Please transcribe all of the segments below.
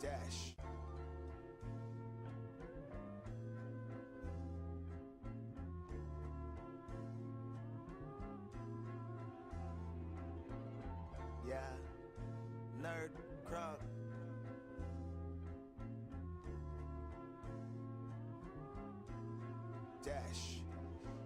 Dash. Yeah. Nerd crunk. Dash.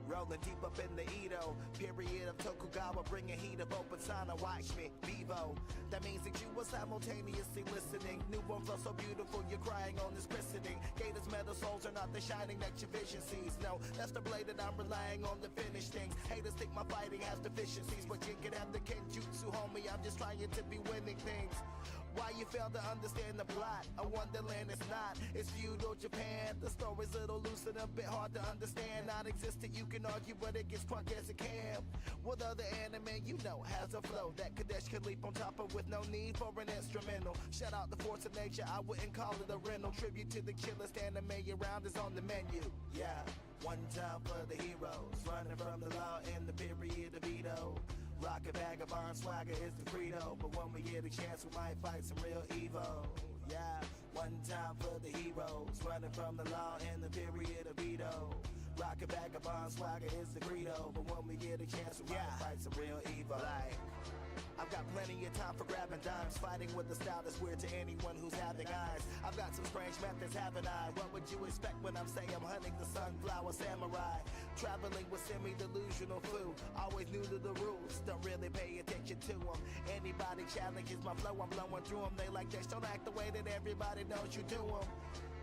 Rolling deep up in the Edo. Period of Tokugawa, bringing heat of open sign. Watch me, Vivo. That means that you were simultaneously listening. Newborn flow so beautiful, you're crying on this christening. Gators metal souls are not the shining that your vision sees. No, that's the blade that I'm relying on to finish things. Haters think my fighting has deficiencies, but you can have the kenjutsu, homie. I'm just trying to be winning things. Why you fail to understand the plot? A wonderland is not. It's feudal Japan. The story's a little loose and a bit hard to understand. Non-existent, you can argue, but it gets crunk as it can. What other anime you know has a flow that Kadesh could leap on top of with no need for an instrumental? Shout out the force of nature, I wouldn't call it a rental. Tribute to the chillest anime around is on the menu. Yeah, one time for the heroes, running from the law in the period of Edo. Rocket vagabond swagger is the credo, but when we get a chance we might fight some real evil. Yeah, one time for the heroes, running from the law in the period of Edo. Rocket vagabond swagger is the credo, but when we get a chance we might fight some real evil. I've got plenty of time for grabbing dimes, fighting with the style that's weird to anyone who's having eyes. I've got some strange methods, haven't I? What would you expect when I'm saying I'm hunting the sunflower samurai? Traveling with semi-delusional foo, always new to the rules, don't really pay attention to them. Anybody challenges my flow, I'm blowing through them. They like this, don't act the way that everybody knows you do them.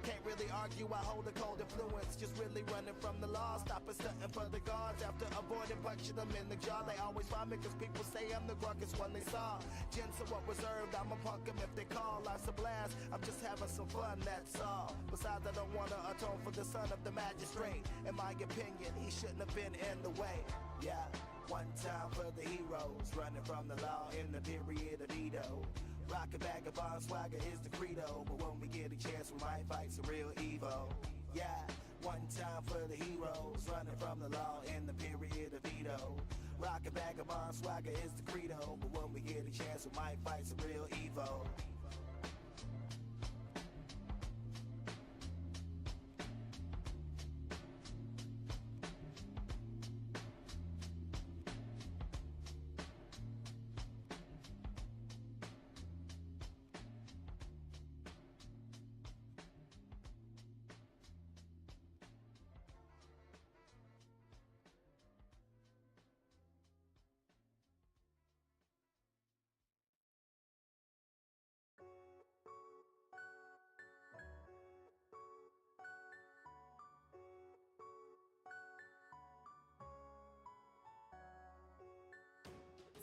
Can't really argue, I hold a cold influence. Just really running from the law, stopping stunting for the guards. After avoiding punching them in the jaw, they always find me cause people say I'm the grunkest one they saw. Gents are what reserved, I'ma punk them if they call. Life's a blast, I'm just having some fun, that's all. Besides, I don't wanna atone for the son of the magistrate. In my opinion, he shouldn't have been in the way. Yeah, one time for the heroes, running from the law in the period of Edo. Rocket vagabond swagger is the credo, but when we get a chance we might fight some real evil. Yeah, one time for the heroes, running from the law in the period of Edo. Rocket vagabond swagger is the credo, but when we get a chance we might fight some real evil.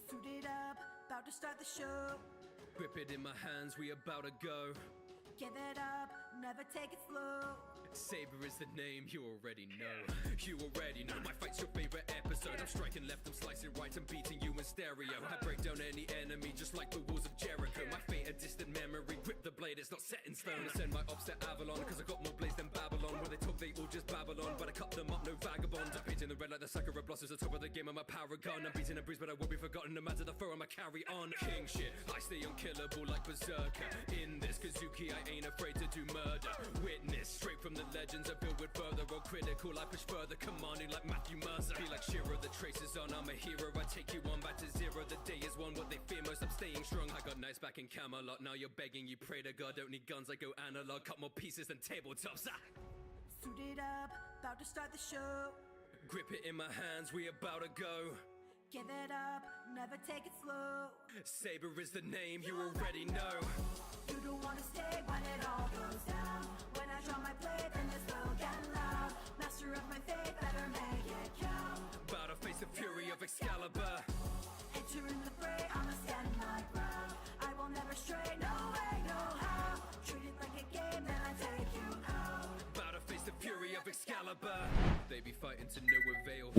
Suited up, about to start the show. Grip it in my hands, we about to go. Give it up, never take it slow. Saber is the name, you already know. You already know, my fight's your favorite episode. I'm striking left, I'm slicing right, I'm beating you in stereo. I break down any enemy just like the walls of Jericho. My fate a distant memory, grip the blade, it's not set in stone. I send my ops to Avalon, cause I got more blades than Babylon. Where they talk, they all just Babylon, but I cut them up, no vagabond. I'm painting the red like the Sakura blossoms, the top of the game, I'm a paragon. I'm beating a breeze, but I won't be forgotten, no matter the foe, I'ma carry on. King shit, I stay unkillable like Berserker. In this Kazuki, I ain't afraid to do murder. Witness, straight from the legends, I build with further or critical, I push further, commanding like Matthew Mercer. Be like Shiro, the traces on, I'm a hero, I take you on back to zero. The day is one, what they fear most, I'm staying strong. I got nights back in Camelot, now you're begging, you pray to God. Don't need guns, I go analog, cut more pieces than tabletops. Suited up, about to start the show. Grip it in my hands, we about to go. Give it up, never take it slow. Saber is the name, you already know. You don't wanna stay when it all goes down. When I draw my blade, then this will get loud. Master of my fate, better make it count. About to face the fury of Excalibur. Entering the fray, I'ma stand my ground. I will never stray, no way, no how. Treat it like a game, then I take you out. About to face the fury of Excalibur. They be fighting to no avail.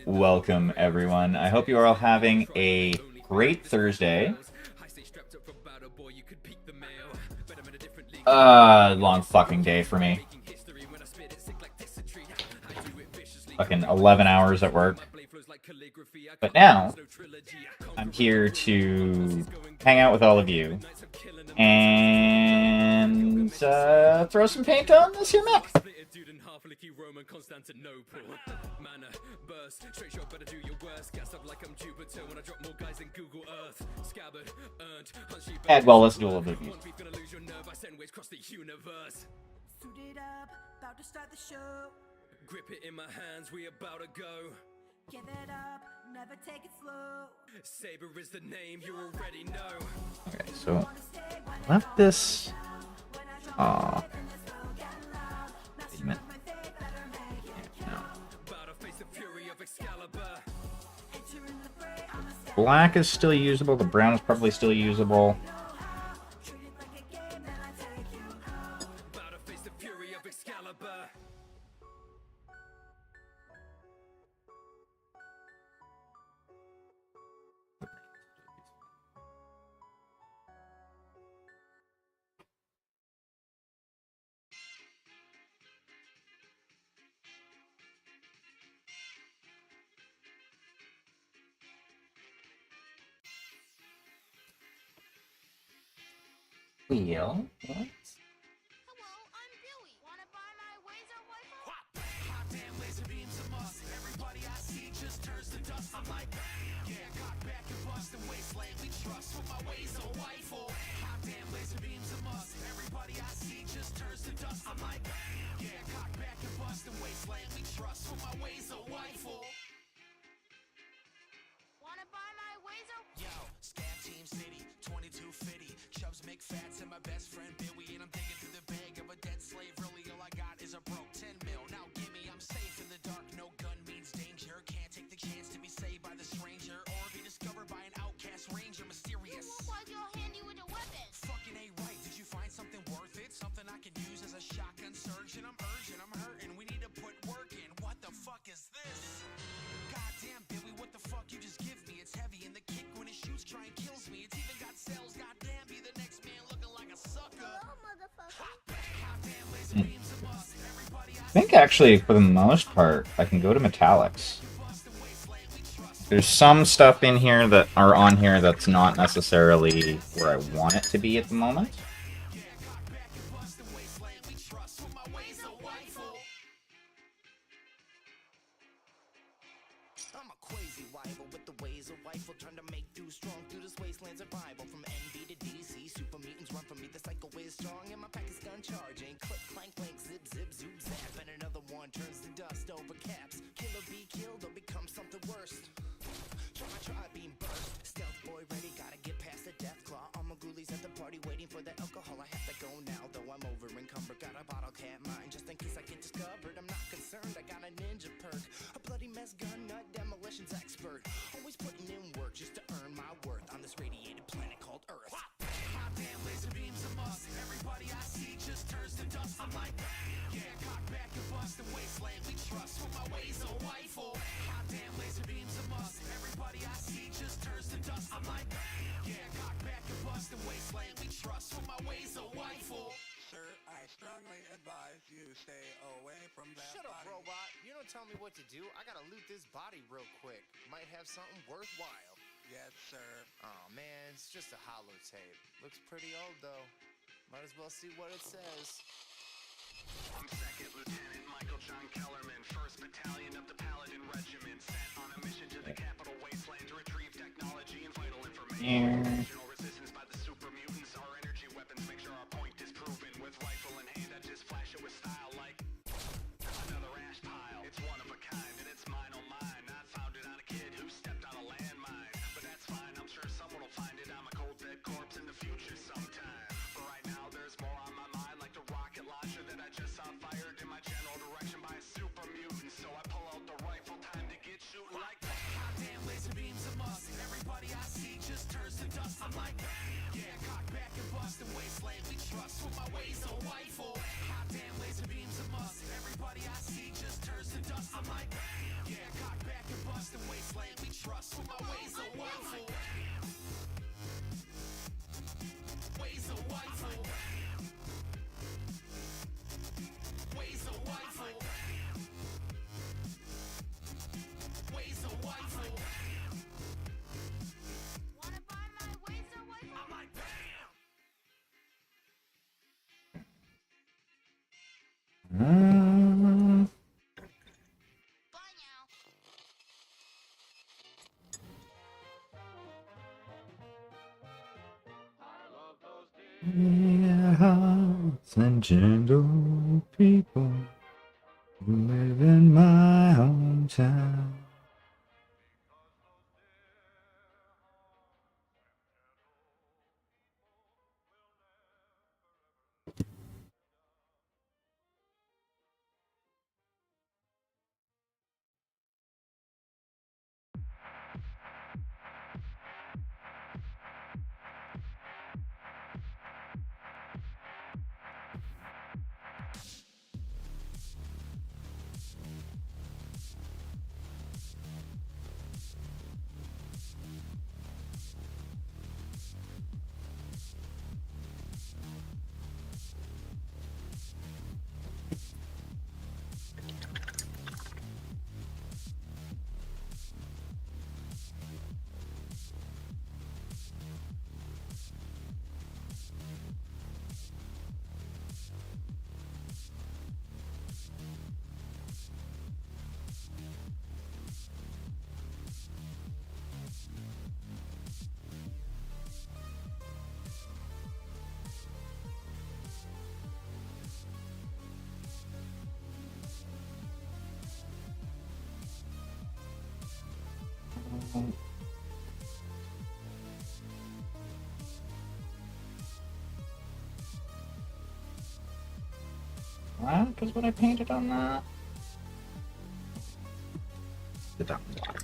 Welcome, everyone. I hope you are all having a great Thursday. Long fucking day for me. Fucking 11 hours at work. But now, I'm here to hang out with all of you and throw some paint on this here mech. And well, let's do a little bit of music. Suited up, about to start the show. Grip it in my hands, we about to go. Give it up, never take it slow. Saber is the name, you already know. Okay, so left this. Aw. No. Black is still usable. The brown is probably still usable. Wheel. What? Hello, I'm Billy. Wanna buy my Wazer Wi-Fi? Hot damn laser beams a must. Everybody I see just turns to dust. I'm like, yeah, cock back and bust and wasteland we trust with my ways of wifle. Hot damn laser beams a must. Everybody I see just turns to dust. I'm like, yeah, cock back and bust and wasteland we trust with my ways of wifle. Wanna buy my Wazer? Yo, Scab Team City, 2250. Chubs make fats and my best friend Billy. And I'm digging through the bag of a dead slave. Really, all I got is a broke 10 mil. Now gimme, I'm safe in the dark. No gun means danger. Can't take the chance to be saved by the stranger. Or be discovered by an outcast ranger. Mysterious. You look like you'll hand you with a weapon. Fucking A right. Did you find something worth it? Something I can use as a shotgun surgeon? I'm urgent, I'm hurting. We need to put work in. What the fuck is this? Goddamn, Billy, what the fuck you just give me? It's heavy and the kick when it shoots try and kills me. It's even got cells. Goddamn, be the next man looking like a sucker. Hello, motherfucker. Goddamn, laser beams a must. Everybody I think actually, for the most part, I can go to metallics. There's some stuff in here that are on here that's not necessarily where I want it to be at the moment. I'm a crazy rival with the ways of rifle, trying to make do strong through this wasteland survival. From NB to DC, super mutants run from me. The cycle is strong, and my pack is gun charging. Click, clank, clank, zip, zip, zoop, zap, and another one turns to dust over caps. Killer be killed or become something worse. Try, beam burst. Stealth boy ready, gotta get past the death claw. All my ghoulies at the party waiting for the alcohol. I have to go now, though I'm over encumbered. Got a bottle cap mine just in case I get discovered. I'm not concerned, I got a ninja perk. A bloody mess gun nut demolitions expert. Always putting in work just to earn my worth on this radiated planet called Earth. Hot damn laser beams a must. Everybody I see just turns to dust. I'm like, yeah, cock back and bust and wasteland we trust with my ways of rifle. Hot damn laser beams a must. Everybody I see just turns to dust. I'm like, yeah, cock back and bust and wasteland we trust with my ways of rifle. Sir, I strongly advise you stay away from that Shut up, body. robot. You don't tell me what to do. I gotta loot this body real quick. Might have something worthwhile. Yes, sir. Oh man, it's just a holotape. Looks pretty old though. Might as well see what it says. I'm Second Lieutenant Michael John Kellerman, 1st Battalion of the Paladin Regiment, sent on a mission to the capital wasteland to retrieve technology and vital information. Original resistance by the super mutants. Our energy weapons make sure our point is proven. With rifle in hand, I just flash it with style like another ash pile. It's one of a kind, and it's mine on mine. I found it on a kid who stepped on a landmine. But that's fine, I'm sure someone will find it. I'm a cold dead corpse in the future sometime. For right now, there's more on my mind, like the rocket launcher that I just saw fired in my general direction by a super mutant. So I pull out the rifle, time to get shooting like Hot damn laser beams a must. Everybody I see just turns to dust. I'm like, yeah, cock back and bust and wasteland we trust with my ways of rifle. Hot damn laser beams a must. Everybody I see just turns to dust. I'm like, yeah, cock back and bust and wasteland we trust with my ways of rifle. Ways of rifle. Ways of rifle. Ways of rifle. Yeah, hearts and gentle people who live in my hometown. What is what I painted on that? The dump water.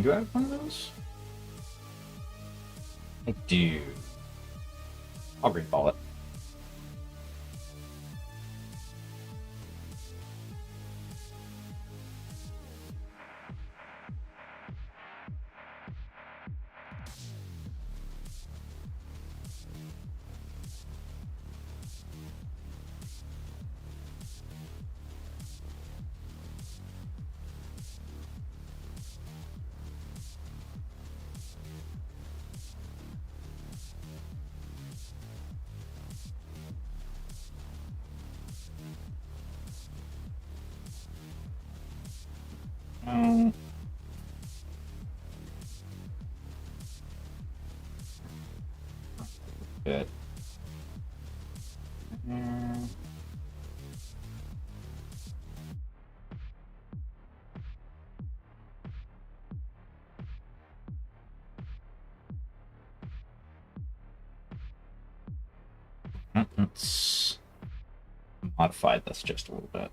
Do I have one of those? I do. I'll green ball it. Good. Let's modify this just a little bit.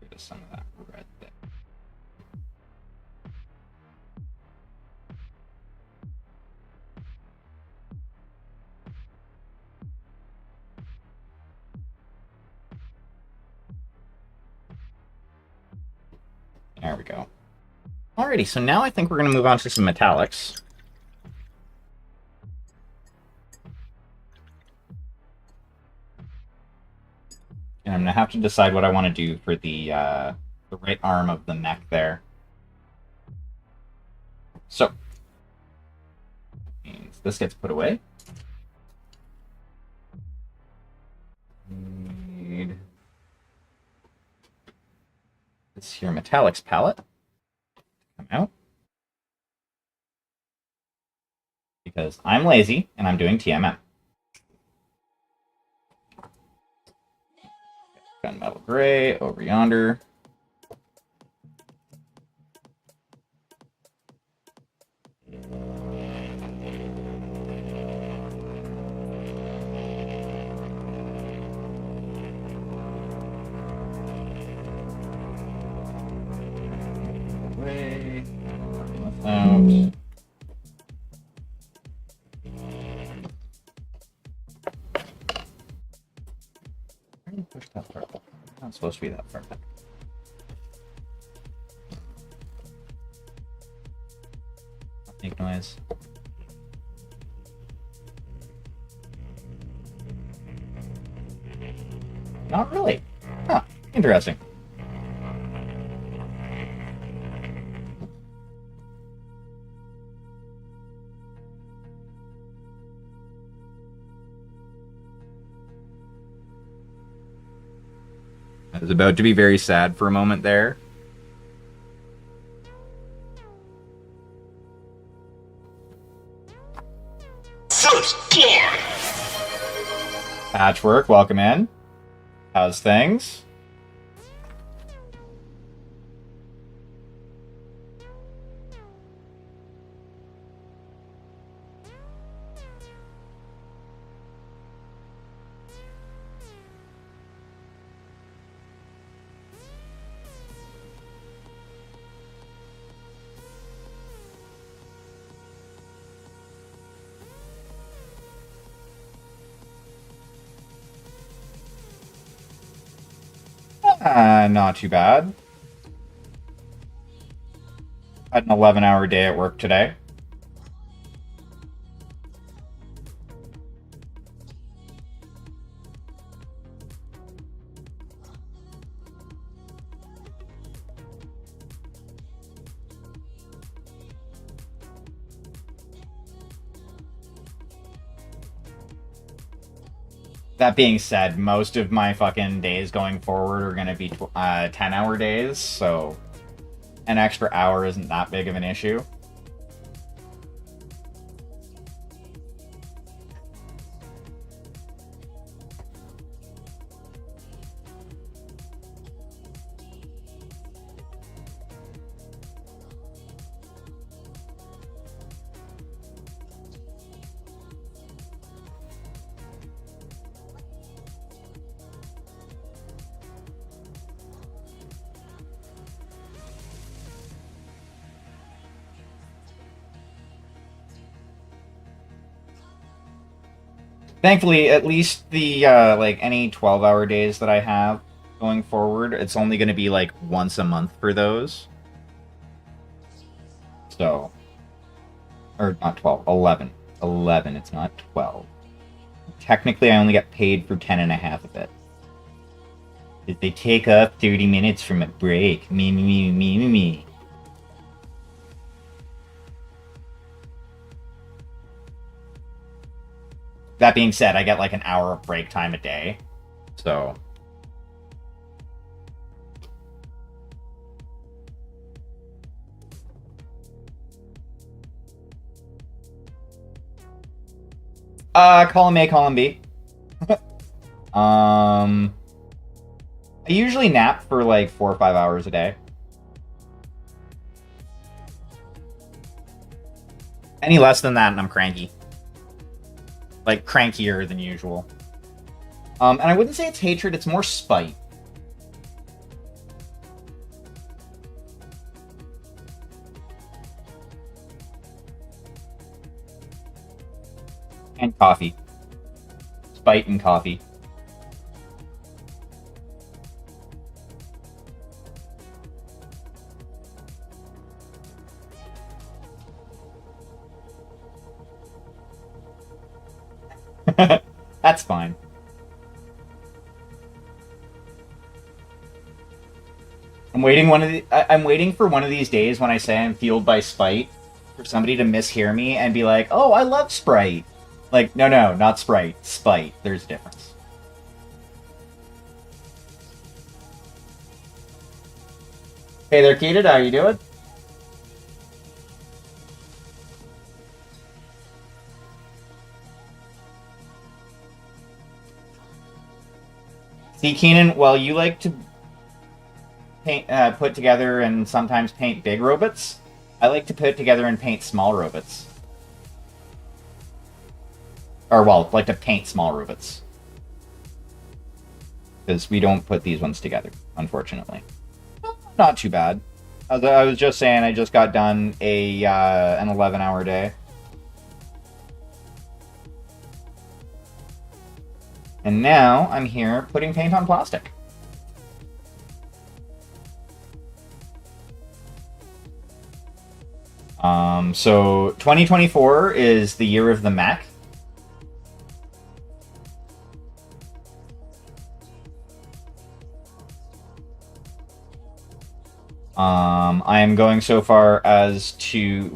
Get some of that red there. There we go. Alrighty, so now I think we're going to move on to some metallics. And I'm going to have to decide what I want to do for the right arm of the mech there. So, means this gets put away. Need this here metallics palette to come out. Because I'm lazy and I'm doing TMM. Gunmetal gray over yonder. Gray. Out. Push that far back. Not supposed to be that far back. Make noise. Not really. Huh. Interesting. I was about to be very sad for a moment there. Patchwork, welcome in. How's things? Not too bad. Had an 11-hour day at work today. That being said, most of my fucking days going forward are going to be 10-hour days, so an extra hour isn't that big of an issue. Thankfully, at least the like any 12-hour days that I have going forward, it's only going to be like once a month for those. So, or not 12, 11. 11, it's not 12. Technically, I only get paid for 10 and a half of it. Did they take up 30 minutes from a break? Me. That being said, I get like an hour of break time a day, so... column A, column B. I usually nap for like 4 or 5 hours a day. Any less than that and I'm cranky. Like, crankier than usual. And I wouldn't say it's hatred, it's more spite. And coffee. Spite and coffee. That's fine. I'm waiting for one of these days when I say I'm fueled by spite for somebody to mishear me and be like, "Oh, I love Sprite." Like, no, not Sprite, spite. There's a difference. Hey there, Keated, how you doing? See, Keenan, while you like to paint, put together and sometimes paint big robots, I like to put together and paint small robots. Or, well, like to paint small robots. Because we don't put these ones together, unfortunately. Not too bad. As I was just saying, I just got done an 11-hour day. And now I'm here putting paint on plastic. So 2024 is the year of the Mech. I am going so far as to,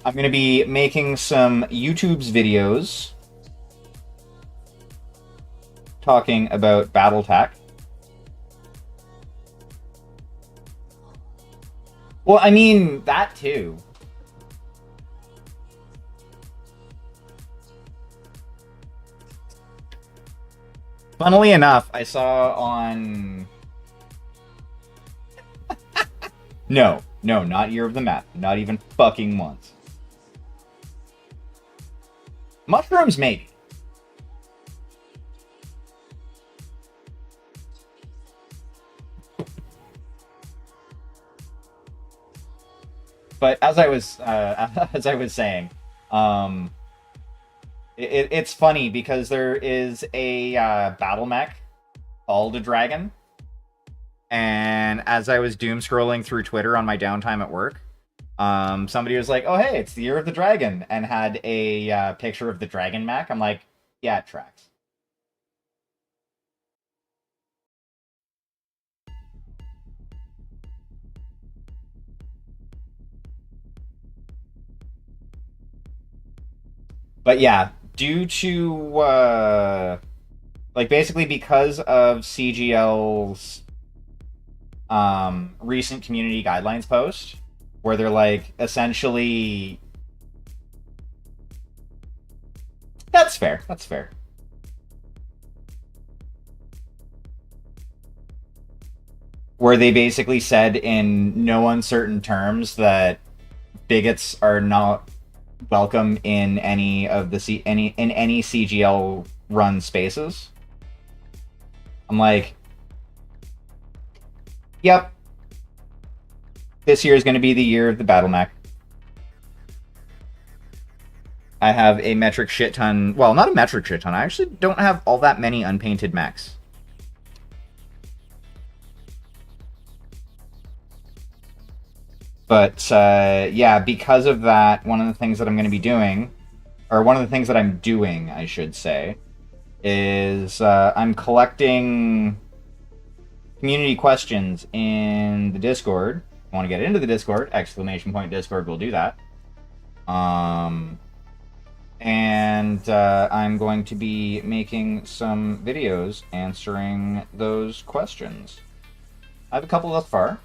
I'm going to be making some YouTube's videos talking about BattleTech. Well, I mean, that too. Funnily enough, I saw on... No, not Year of the Meth. Not even fucking once. Mushrooms, maybe. But as I was saying, it's funny because there is a battle mech called a dragon, and as I was doom scrolling through Twitter on my downtime at work, somebody was like, "Oh hey, it's the Year of the Dragon," and had a picture of the dragon mech. I'm like, yeah, it tracks. But yeah, due to like basically because of CGL's recent community guidelines post, where they're like essentially, that's fair. Where they basically said in no uncertain terms that bigots are not welcome in any of the any CGL run spaces. I'm like, yep. This year is going to be the year of the battle mech. I have a metric shit ton. Well, not a metric shit ton. I actually don't have all that many unpainted mechs. But yeah, because of that, one of the things that I'm going to be doing, or one of the things that I'm doing, I should say, is I'm collecting community questions in the Discord. If you want to get into the Discord, !Discord will do that. And I'm going to be making some videos answering those questions. I have a couple thus far.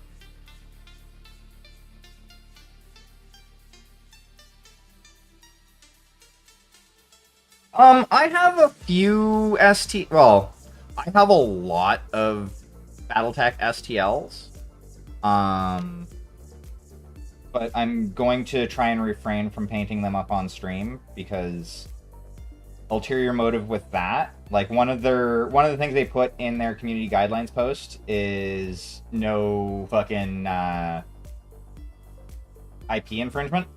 I have a few well, I have a lot of BattleTech STLs. But I'm going to try and refrain from painting them up on stream because ulterior motive with that, like one of the things they put in their community guidelines post is no fucking IP infringement,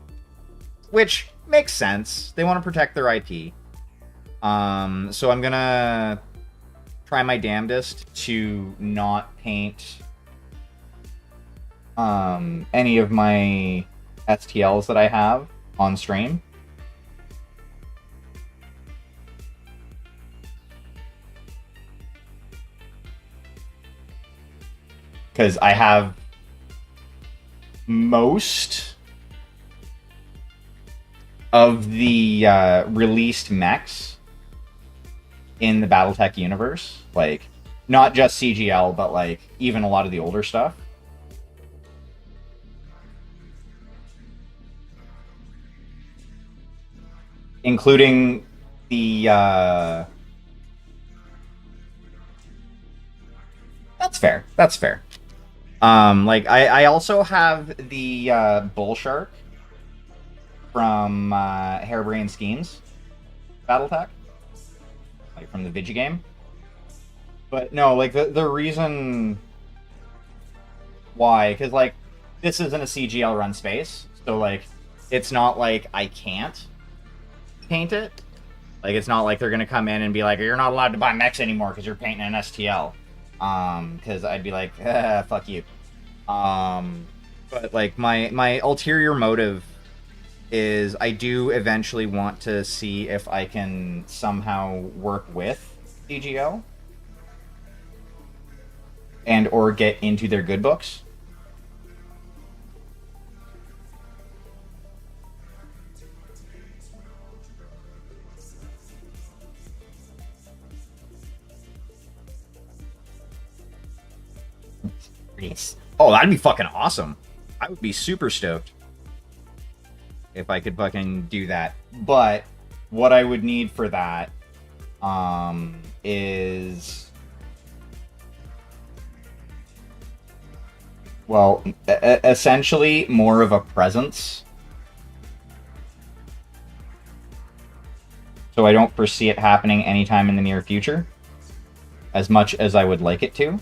which makes sense. They want to protect their IP. So I'm gonna try my damnedest to not paint any of my STLs that I have on stream. Because I have most of the released mechs in the BattleTech universe. Like, not just CGL, but like even a lot of the older stuff. Including the That's fair. Like I also have the Bull Shark from Harebrained Schemes BattleTech, like from the Vigi game. But no, like the reason why, because like this isn't a CGL run space, so like it's not like I can't paint it. Like it's not like they're gonna come in and be like, you're not allowed to buy mechs anymore because you're painting an STL. Because I'd be like, fuck you. But like my ulterior motive is I do eventually want to see if I can somehow work with CGL and or get into their good books. Yes. Oh, that'd be fucking awesome. I would be super stoked if I could fucking do that. But what I would need for that is, well, essentially more of a presence. So I don't foresee it happening anytime in the near future, as much as I would like it to.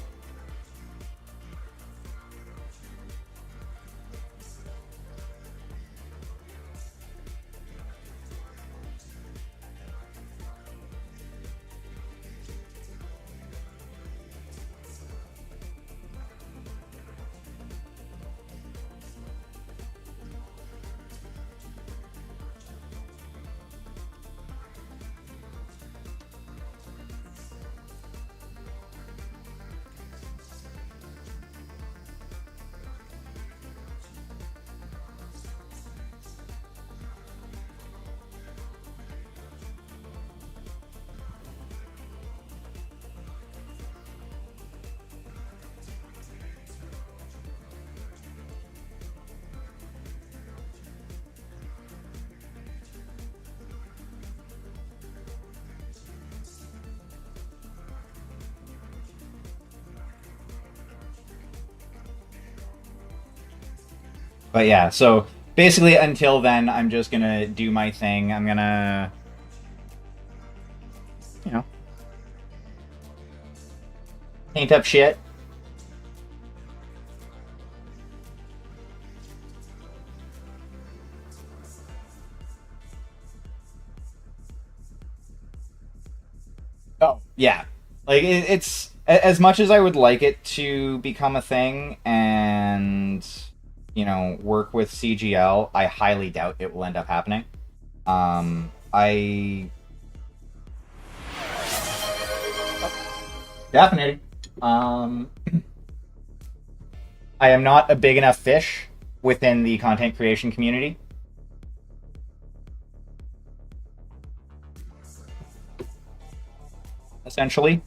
But yeah, so basically until then, I'm just gonna do my thing. I'm gonna, you know, paint up shit. Oh, yeah. Like, it's, as much as I would like it to become a thing and, you know, work with CGL, I highly doubt it will end up happening. Definitely. I am not a big enough fish within the content creation community. Essentially.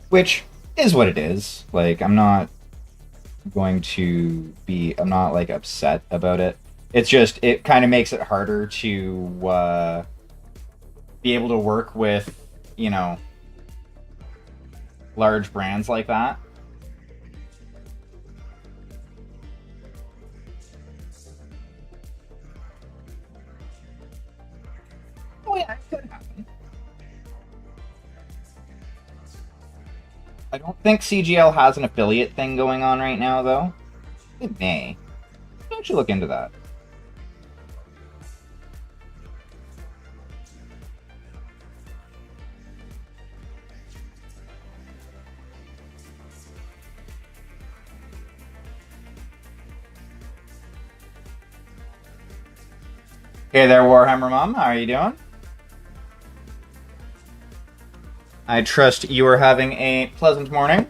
Which is what it is. Like, I'm not going to be, I'm not like upset about it. It's just, it kind of makes it harder to be able to work with, you know, large brands like that. Oh yeah, it could happen. I don't think CGL has an affiliate thing going on right now, though. It may. Why don't you look into that? Hey there, Warhammer Mom. How are you doing? I trust you are having a pleasant morning.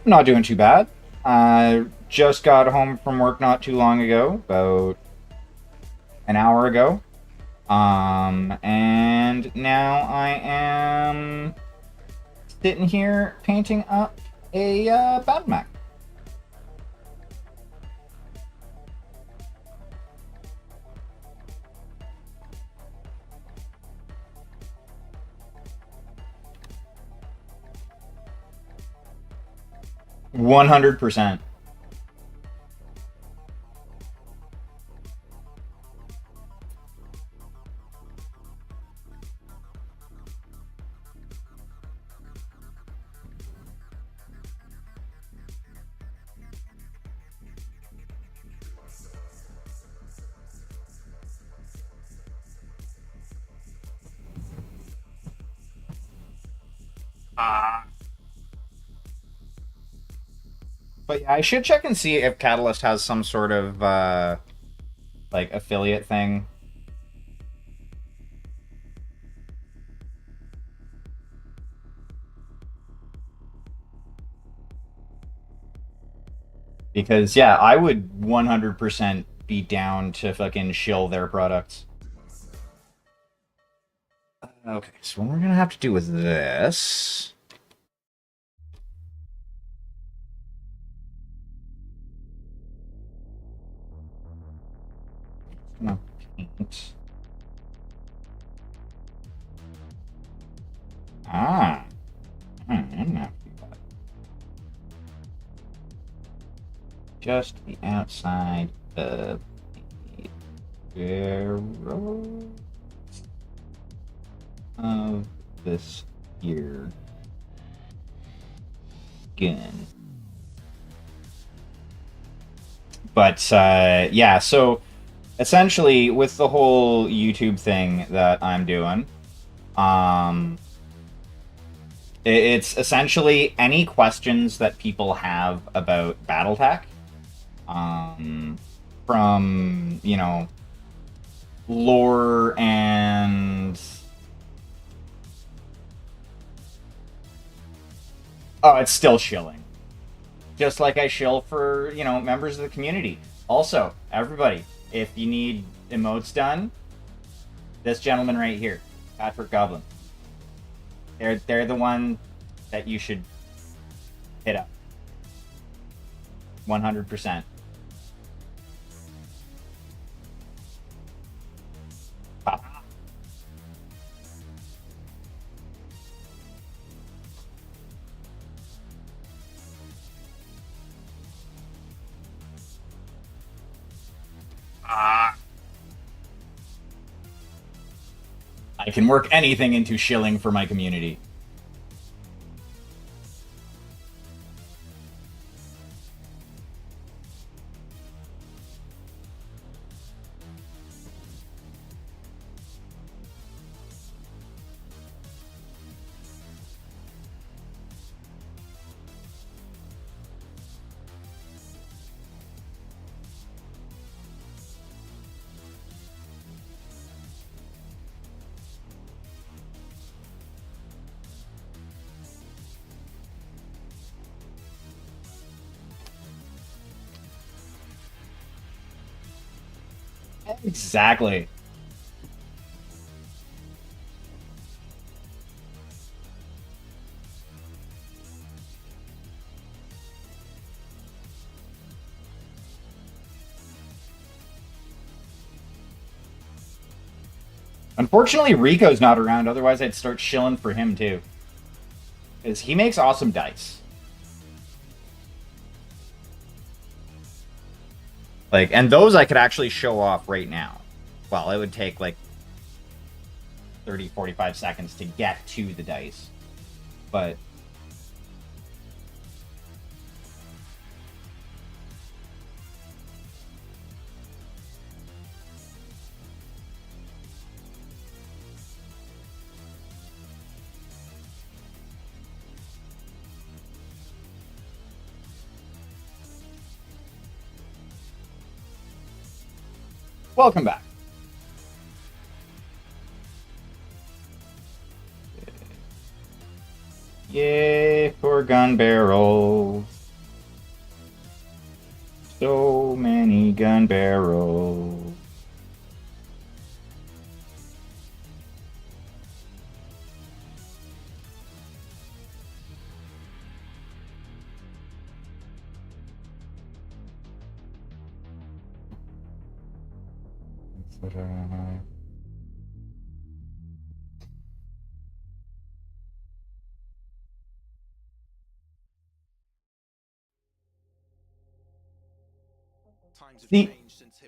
Not doing too bad. Just got home from work not too long ago, about an hour ago. And now I am sitting here painting up a Bad Mech. $100%. But yeah, I should check and see if Catalyst has some sort of like affiliate thing. Because yeah, I would 100% be down to fucking shill their products. Okay, so what we're gonna have to do with this. Gonna paint. Ah. I'm gonna have to do that. Just the outside of the barrel of this here gun. But yeah, so essentially with the whole YouTube thing that I'm doing, it's essentially any questions that people have about BattleTech, from, you know, lore and... Oh, it's still shilling. Just like I shill for, you know, members of the community. Also, everybody, if you need emotes done, this gentleman right here, Patrick Goblin. They're the one that you should hit up. 100%. I can work anything into shilling for my community. Exactly. Unfortunately, Rico's not around, otherwise I'd start shilling for him too. Because he makes awesome dice. Like, and those I could actually show off right now. Well, it would take like 30, 45 seconds to get to the dice. But welcome back. Yay for gun barrels. So many gun barrels. See,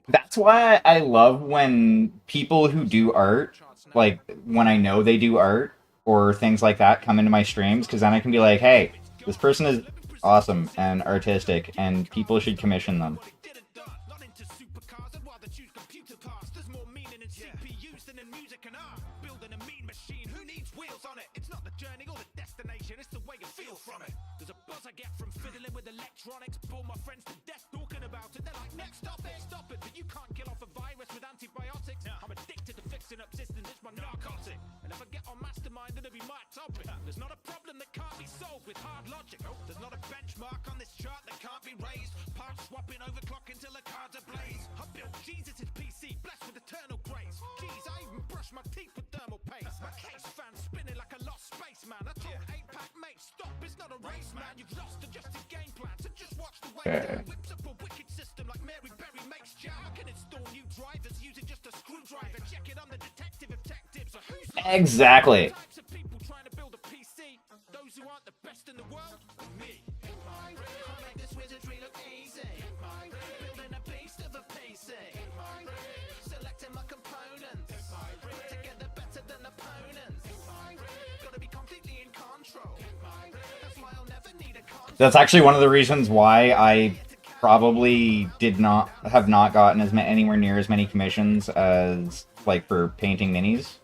that's why I love when people who do art, like when I know they do art or things like that, come into my streams, because then I can be like, hey, this person is awesome and artistic, and people should commission them. CPUs and then music and art. Building a mean machine, who needs wheels on it? It's not the journey or the destination, it's the way you feel from it. There's a buzz I get from fiddling with electronics. Bore my friends to death talking about it. They're like, next stop it, but you can't kill off a virus with antibiotics. I'm addicted to fixing up systems, it's my narcotic. And if I get on Mastermind, it'll be my topic. There's not a problem that can't be solved with hard logic. There's not a benchmark on this chart that can't be raised. Parts swapping, overclock until the cards are blazed. I built Jesus' PC, blessed with eternal grace. Jeez, I even brush my teeth with thermal paste. My case fan spinning like a lost spaceman. I told 8-pack mate, stop, it's not a race, man. You've lost adjusted game plan, so just watch the way down. Whips up a wicked system like Mary Berry makes jam. I can install new drivers using just a screwdriver. Check it on the detective of tech tips. So who's Exactly. types of people trying to build a PC? Those who aren't the best in the world? Me. Can't make this wizardry look easy. Building a beast of a PC. Selecting my components. Put together better than opponents. Gotta be completely in control. That's why I'll never need a console. That's actually one of the reasons why I probably have not gotten anywhere near as many commissions as like for painting minis.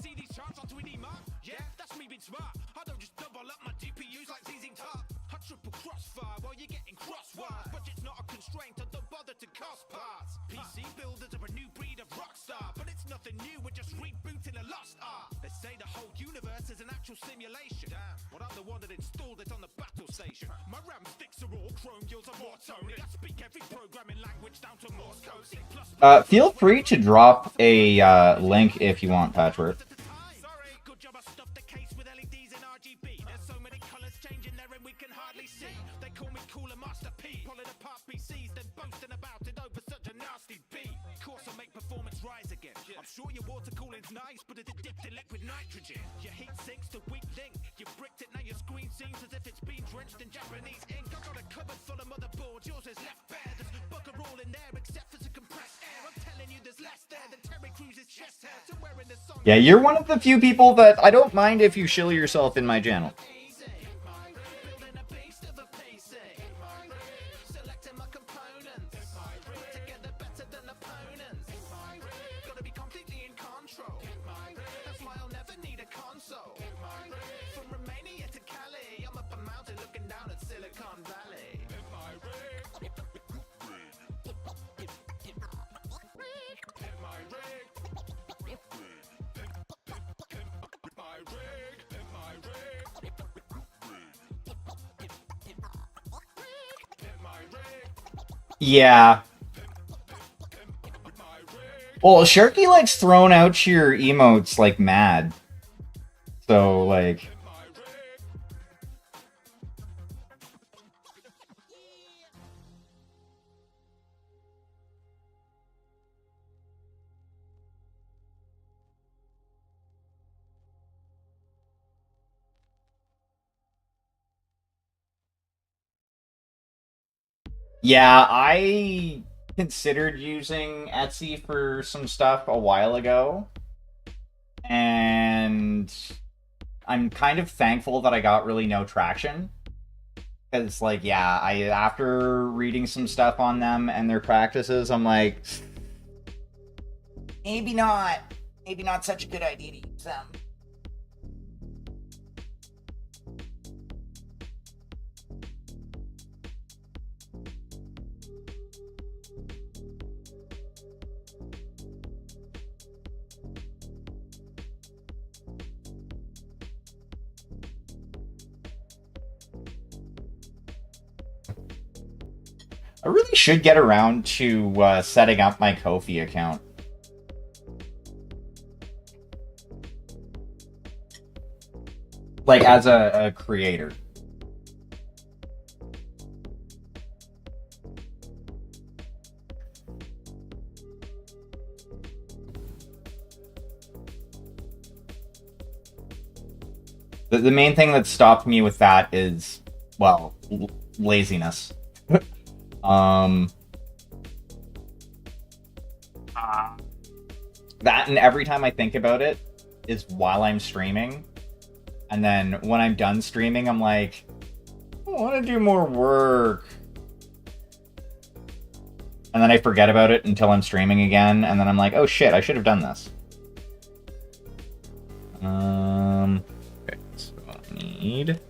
See these charts on 3D Mark? Yeah, that's me being smart. I don't just double up my GPUs like ZZ Top. I triple crossfire while you're getting crosswise. Budget's not a constraint, I don't bother to cost parts. PC builders are a new breed of rock star, but it's nothing new, we're just rebooting a lost art. They say the whole universe is an actual simulation. Damn, well I'm the one that installed it on the battle station. My RAM sticks are all chrome gills are more Tony. I speak every programming language down to Morse code. C++. Feel free to drop a link if you want, Patchwork. Sorry, good job I stuffed the case with LEDs and RGB. There's so many colors changing there and we can hardly see. They call me Cooler Master P. Pulling apart PCs, then boasting about it over such a nasty beat. Course I make performance rise again. I'm sure your water cooling's nice, but is it dipped in liquid nitrogen? Your heat sinks to weak link. You bricked it, now your screen seems as if it's been drenched in Japanese ink. I've got a cupboard full of motherboards, yours is left bare. There's bugger all in there except for some compressed air. I'm telling you there's less there than Terry Crews's chest hair. Somewhere in the song. Yeah, you're one of the few people that I don't mind if you shill yourself in my channel. Building a beast of a PC. Selecting my components. Put together better than opponents. Gotta be completely in control. That's why I'll never need a console. From Romania to Cali, I'm up a mountain looking down at Silicon Valley. Yeah. Well, Sharky likes throwing out your emotes like mad. So, like... Yeah, I considered using Etsy for some stuff a while ago, and I'm kind of thankful that I got really no traction. Because, like, yeah, after reading some stuff on them and their practices, I'm like, maybe not such a good idea to use them. I really should get around to setting up my Ko-fi account. Like, as a creator. The main thing that stopped me with that is, well, laziness. That, and every time I think about it is while I'm streaming, and then when I'm done streaming, I'm like, I want to do more work. And then I forget about it until I'm streaming again, and then I'm like, oh shit, I should have done this. Okay, so I need...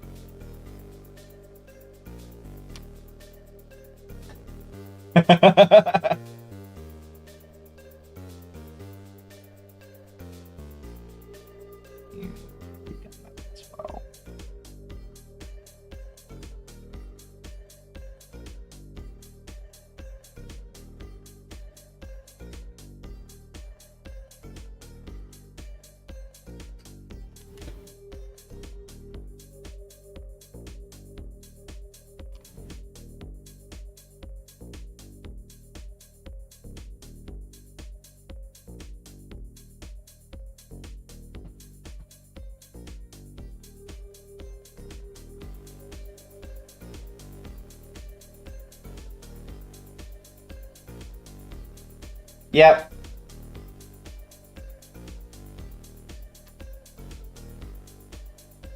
Yep.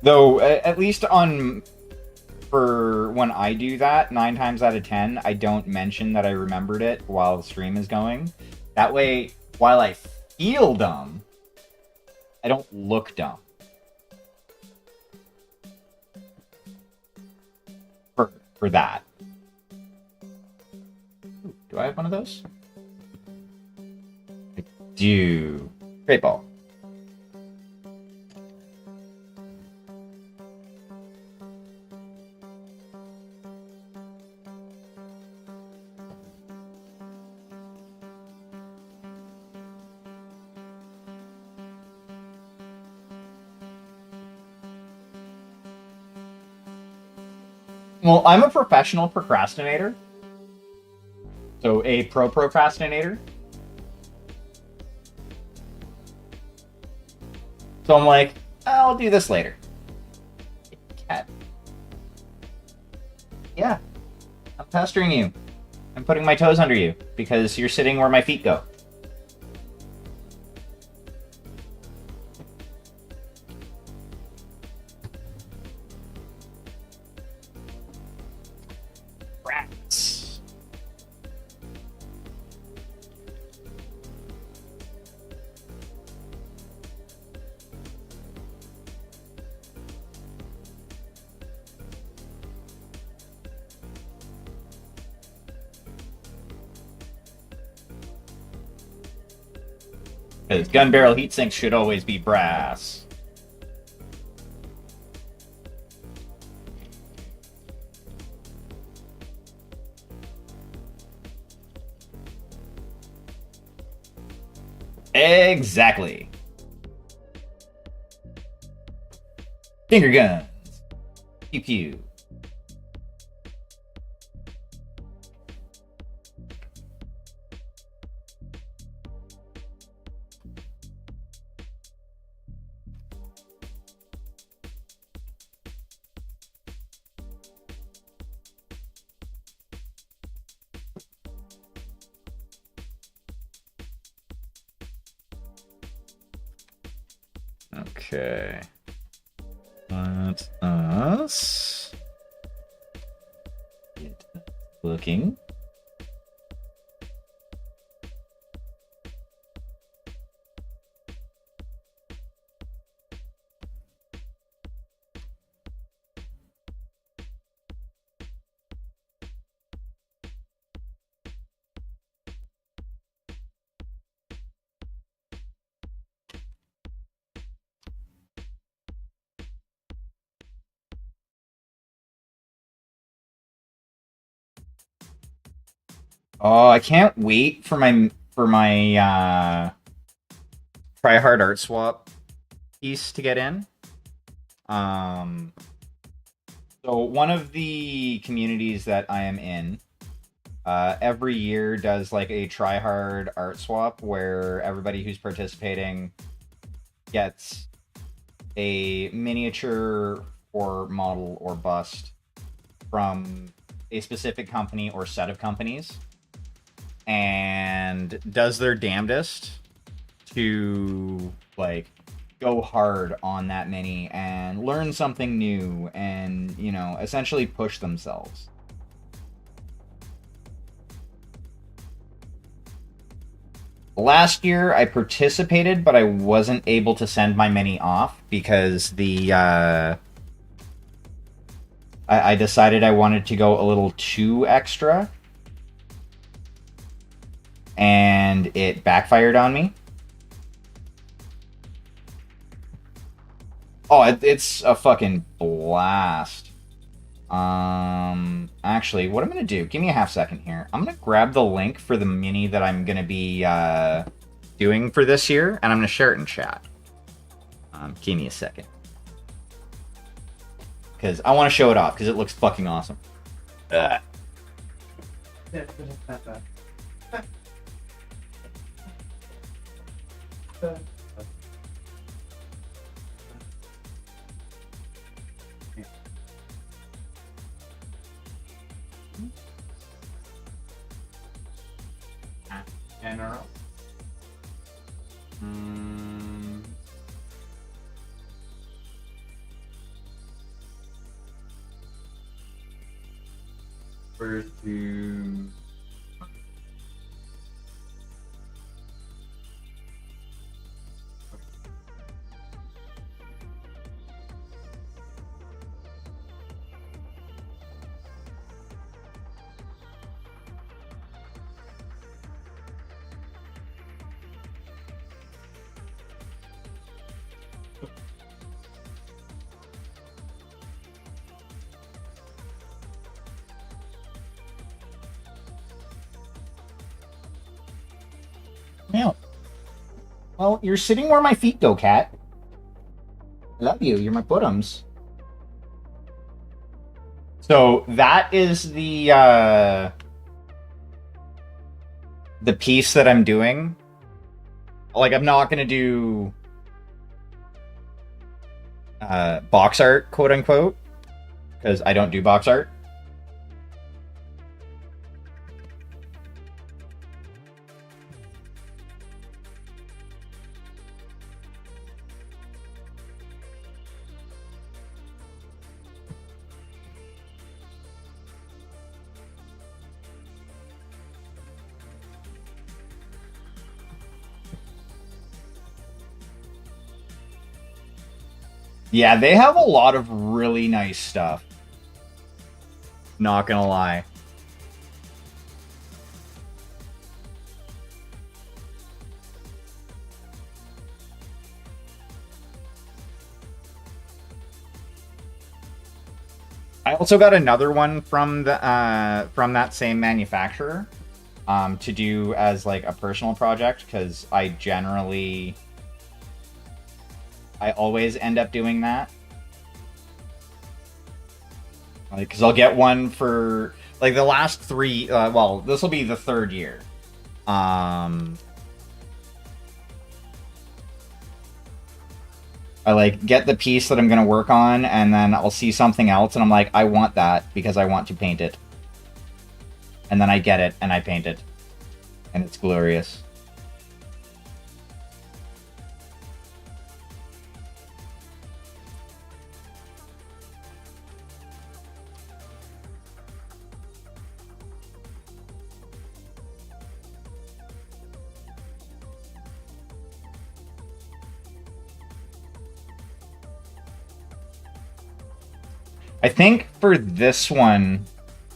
Though, at least for when I do that, 9 times out of 10, I don't mention that I remembered it while the stream is going. That way, while I feel dumb, I don't look dumb. For that. Ooh, do I have one of those? I do. Great ball. Well, I'm a professional procrastinator. So a pro procrastinator. So I'm like, I'll do this later. Cat. Yeah. I'm pestering you. I'm putting my toes under you because you're sitting where my feet go. Rats. Because gun barrel heat sinks should always be brass. Exactly. Finger guns. Pew pew. Okay. Let us get looking. Oh, I can't wait for my try hard art swap piece to get in. So one of the communities that I am in, every year does like a try hard art swap where everybody who's participating gets a miniature or model or bust from a specific company or set of companies, and does their damnedest to like go hard on that mini and learn something new and, you know, essentially push themselves. Last year I participated, but I wasn't able to send my mini off because I decided I wanted to go a little too extra, and it backfired on me. Oh, it's a fucking blast. Actually, what I'm gonna do, give me a half second here. I'm gonna grab the link for the mini that I'm gonna be doing for this year, and I'm gonna share it in chat. Give me a second. Because I want to show it off, because it looks fucking awesome. General. Where's to... Yeah. Well, you're sitting where my feet go, cat. Love you. You're my bottoms. So that is the piece that I'm doing. Like, I'm not gonna do box art, quote unquote, because I don't do box art. Yeah, they have a lot of really nice stuff. Not gonna lie. I also got another one from the from that same manufacturer to do as like a personal project, because I always end up doing that. Like, because I'll get one for like the last three. Well, this will be the third year. I like get the piece that I'm gonna work on, and then I'll see something else, and I'm like, I want that because I want to paint it. And then I get it and I paint it, and it's glorious. I think for this one,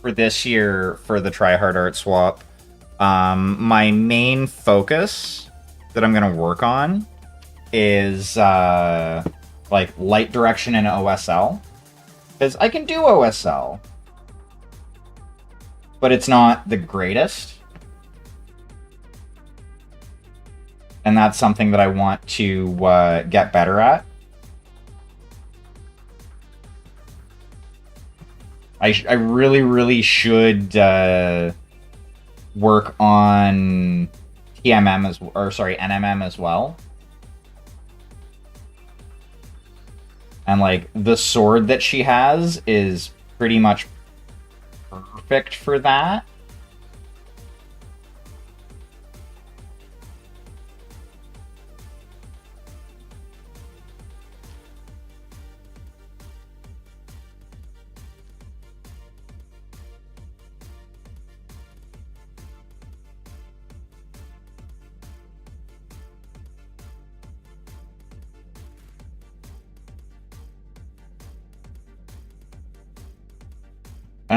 for this year, for the Try Hard Art Swap, my main focus that I'm going to work on is like light direction and OSL. Because I can do OSL, but it's not the greatest. And that's something that I want to get better at. I really, really should work on NMM as well. And like the sword that she has is pretty much perfect for that.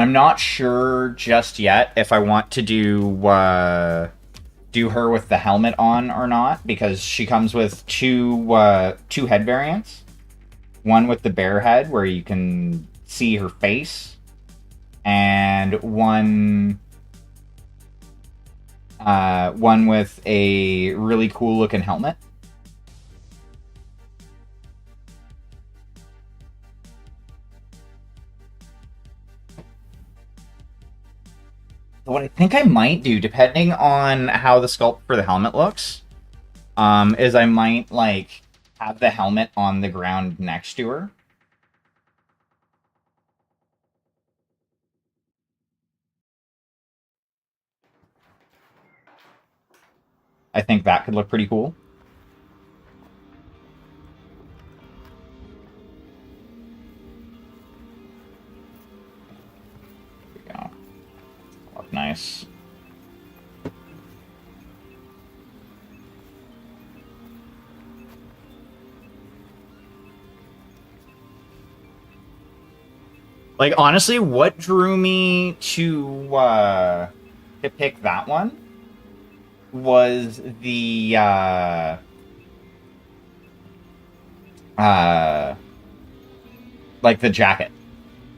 And I'm not sure just yet if I want to do her with the helmet on or not, because she comes with two head variants. One with the bear head, where you can see her face, and one with a really cool looking helmet. What I think I might do, depending on how the sculpt for the helmet looks, is I might, like, have the helmet on the ground next to her. I think that could look pretty cool. There we go. Look nice. Like, honestly, what drew me to pick that one was the like the jacket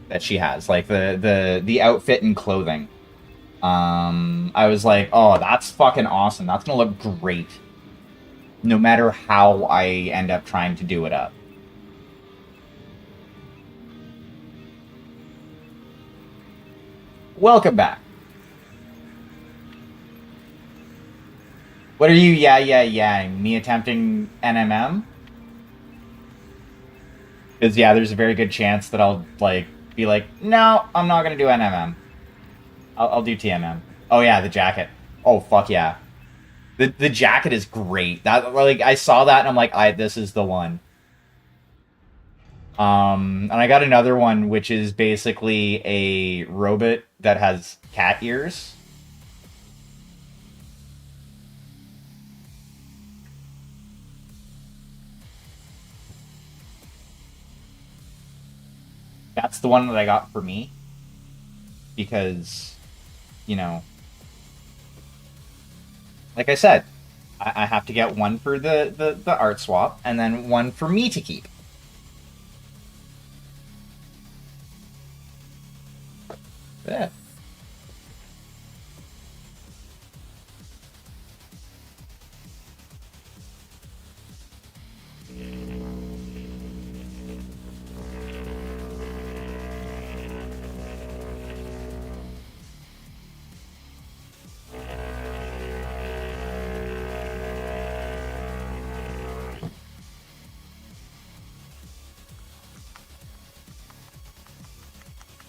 that she has, like the outfit and clothing. I was like, oh, that's fucking awesome. That's gonna look great, no matter how I end up trying to do it up. Welcome back. What are you, yeah, me attempting NMM? Because, yeah, there's a very good chance that I'll, like, be like, no, I'm not gonna do NMM. I'll do TMM. Oh, yeah, the jacket. Oh, fuck yeah. The jacket is great. That, like, I saw that and I'm like, this is the one. And I got another one, which is basically a robot that has cat ears. That's the one that I got for me. Because, you know, like I said, I have to get one for the art swap, and then one for me to keep. Yeah.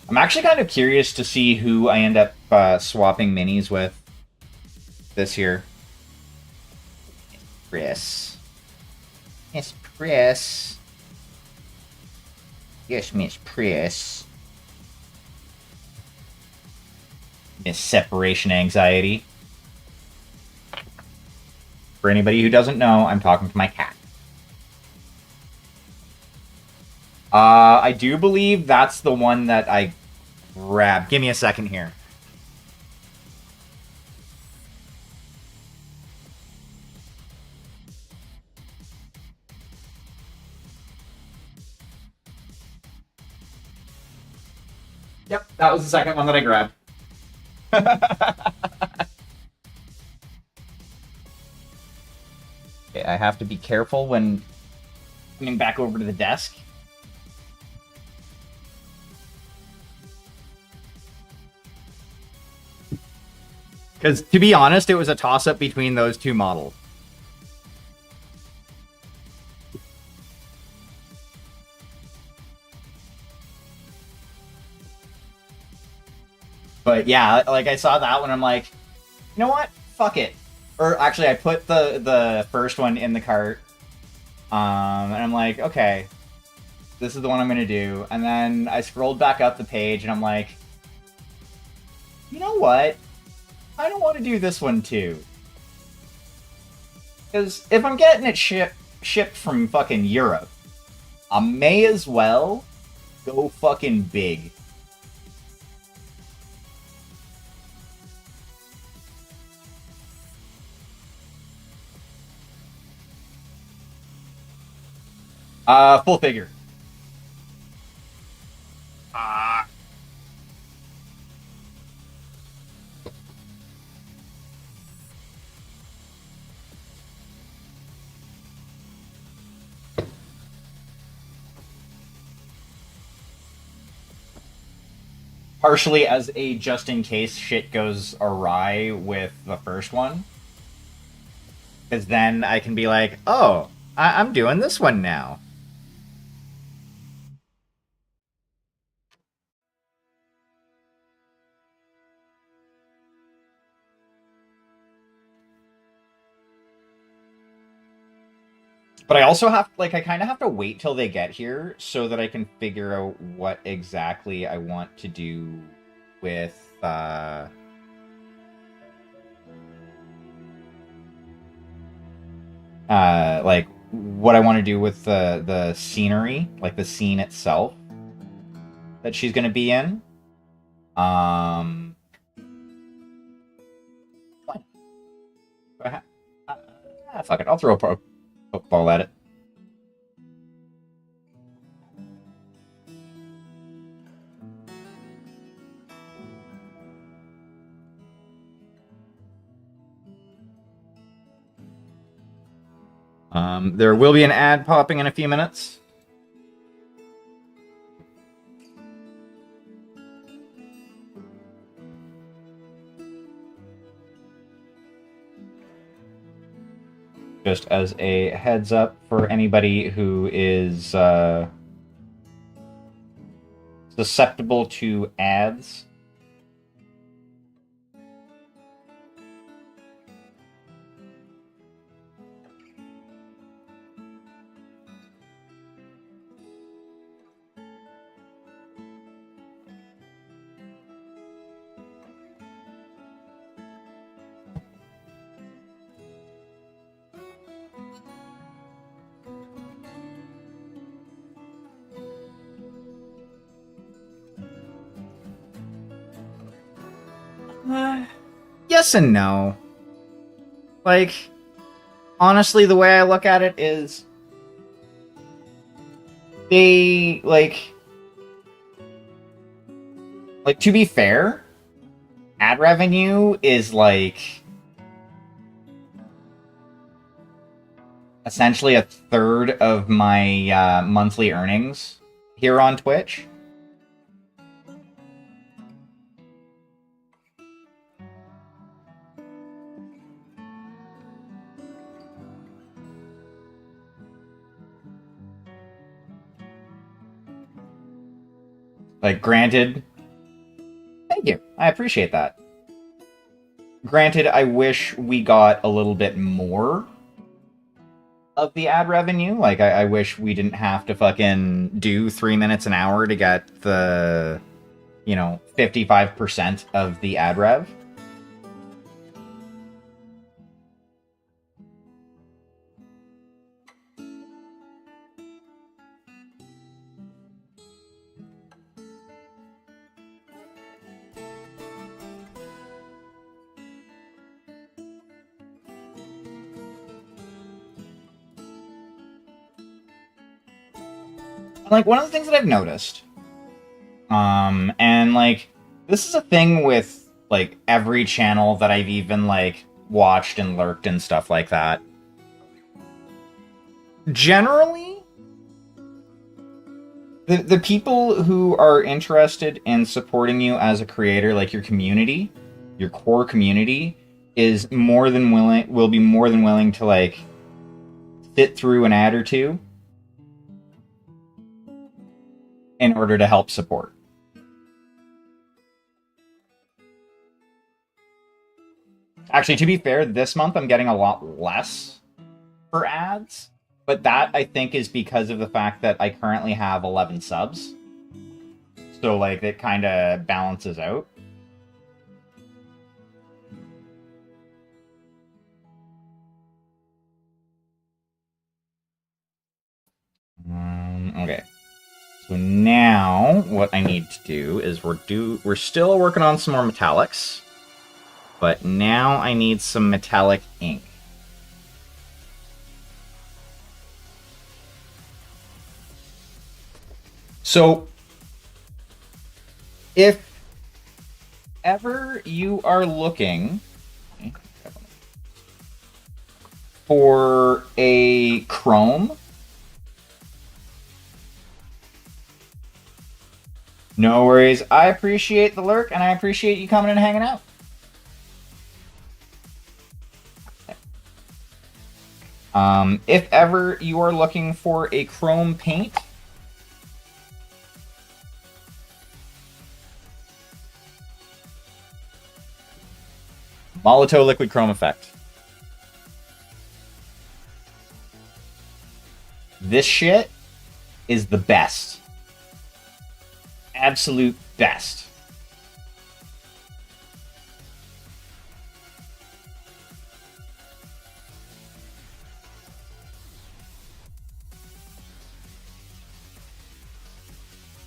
I'm actually kind of curious to see who I end up swapping minis with this year. Chris. Miss Chris. Yes, Miss Chris. Miss Separation Anxiety. For anybody who doesn't know, I'm talking to my cat. I do believe that's the one that I grabbed. Give me a second here. Yep, that was the second one that I grabbed. Okay, I have to be careful when coming back over to the desk. Because, to be honest, it was a toss-up between those two models. But yeah, like, I saw that one, I'm like, you know what? Fuck it. Or, actually, I put the first one in the cart. And I'm like, okay, this is the one I'm going to do. And then I scrolled back up the page, and I'm like, you know what? I don't want to do this one too. Because if I'm getting it shipped from fucking Europe, I may as well go fucking big. Full figure. Partially as a just in case shit goes awry with the first one. Because then I can be like, oh, I'm doing this one now. But I also have, like, I kind of have to wait till they get here so that I can figure out what exactly I want to do with, like, what I want to do with the scenery, like the scene itself that she's going to be in. Fine. Fuck it, I'll throw a Pokeball at it. There will be an ad popping in a few minutes. Just as a heads up for anybody who is susceptible to ads. Yes and no. Like, honestly, the way I look at it is they, like, to be fair, ad revenue is, like, essentially a third of my monthly earnings here on Twitch. Like, granted, thank you. I appreciate that. Granted, I wish we got a little bit more of the ad revenue. Like, I wish we didn't have to fucking do 3 minutes an hour to get the, 55% of the ad rev. Like, one of the things that I've noticed, and, like, this is a thing with, like, every channel that I've even, like, watched and lurked and stuff like that. Generally, the people who are interested in supporting you as a creator, like your community, your core community, will be more than willing to, like, sit through an ad or two in order to help support. Actually, to be fair, this month I'm getting a lot less for ads, but that, I think, is because of the fact that I currently have 11 subs. So, like, it kind of balances out. Okay. So now, what I need to do is we're still working on some more metallics, but now I need some metallic ink. So, if ever you are looking for a chrome, no worries. I appreciate the lurk, and I appreciate you coming and hanging out. If ever you are looking for a chrome paint, Molotov Liquid Chrome Effect. This shit is the best. Absolute best.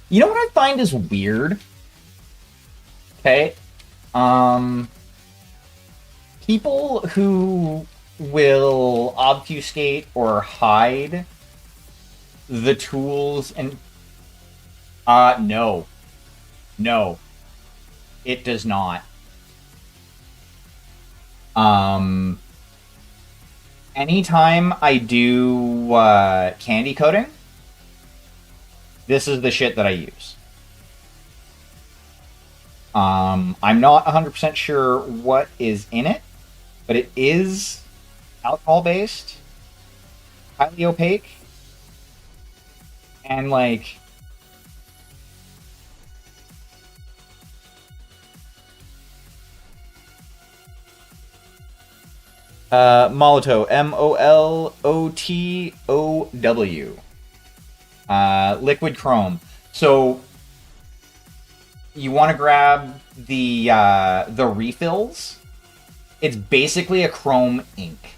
You know what I find is weird? Okay. People who will obfuscate or hide the tools and no. No. It does not. Anytime I do candy coating, this is the shit that I use. I'm not 100% sure what is in it, but it is alcohol-based, highly opaque, and like Molotow, Molotow. Liquid chrome. So you want to grab the refills. It's basically a chrome ink.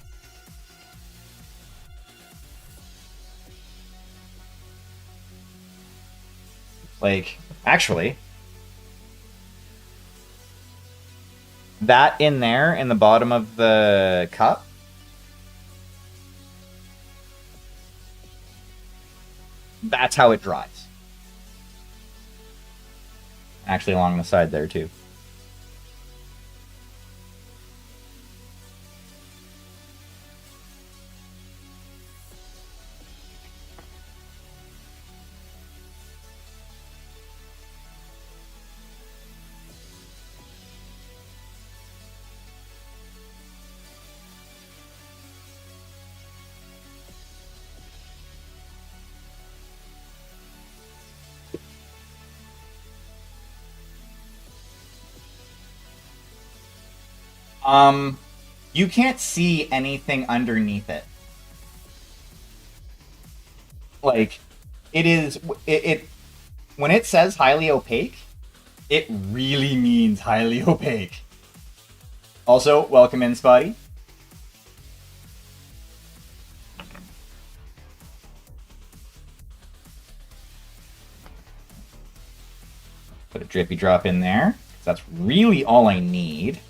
Like, actually, that in there, in the bottom of the cup, that's how it dries. Actually, along the side there, too. You can't see anything underneath it. Like, it is, it when it says highly opaque, it really means highly opaque. Also, welcome in, Spotty. Put a drippy drop in there. That's really all I need.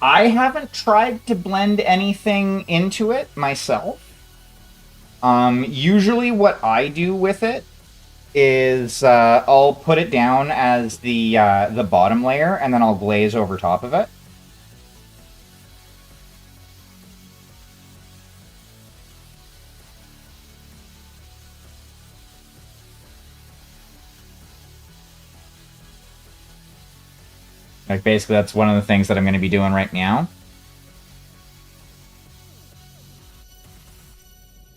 I haven't tried to blend anything into it myself. Usually what I do with it is I'll put it down as the bottom layer, and then I'll glaze over top of it. Like, basically, that's one of the things that I'm going to be doing right now.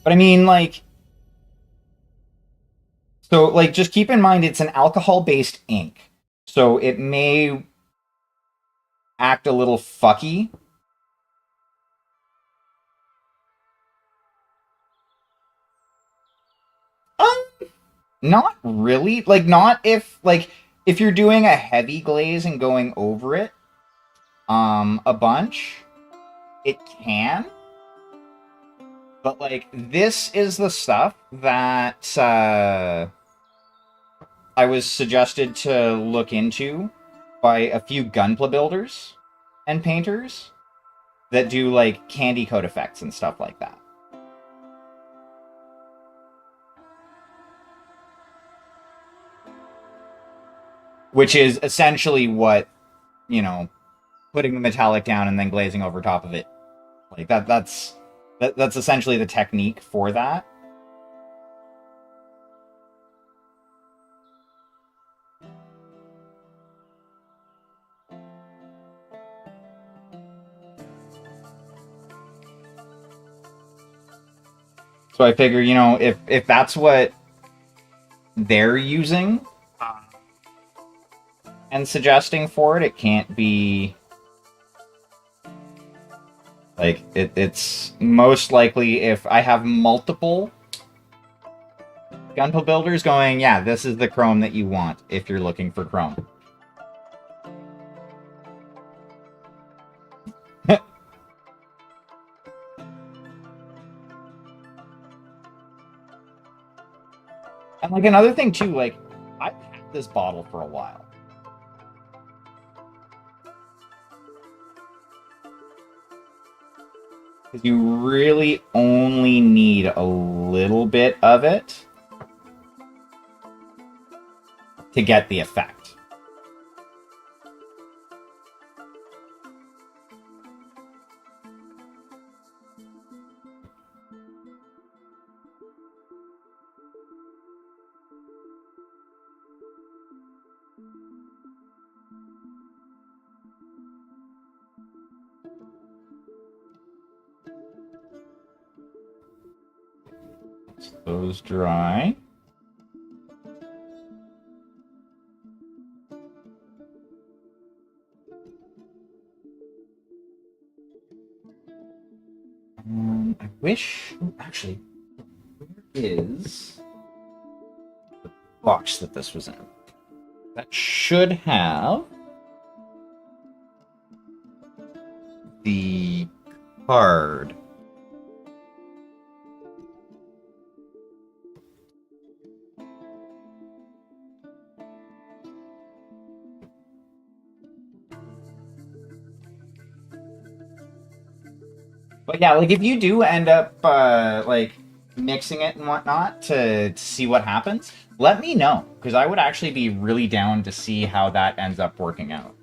But I mean, like... So, like, just keep in mind it's an alcohol-based ink. So it may act a little fucky. Not really. Like, not if, like, if you're doing a heavy glaze and going over it, a bunch, it can. But, like, this is the stuff that, I was suggested to look into by a few gunpla builders and painters that do, like, candy coat effects and stuff like that. Which is essentially what, you know, putting the metallic down and then glazing over top of it. Like, that's essentially the technique for that. So I figure, you know, if that's what they're using and suggesting for it, it can't be... Like, it's most likely if I have multiple gunpla builders going, yeah, this is the chrome that you want if you're looking for chrome. And, like, another thing, too, like, I've had this bottle for a while. Because you really only need a little bit of it to get the effect. Those dry. I wish... Actually, where is the box that this was in? That should have the card. But yeah, like, if you do end up, like, mixing it and whatnot to see what happens, let me know. Because I would actually be really down to see how that ends up working out.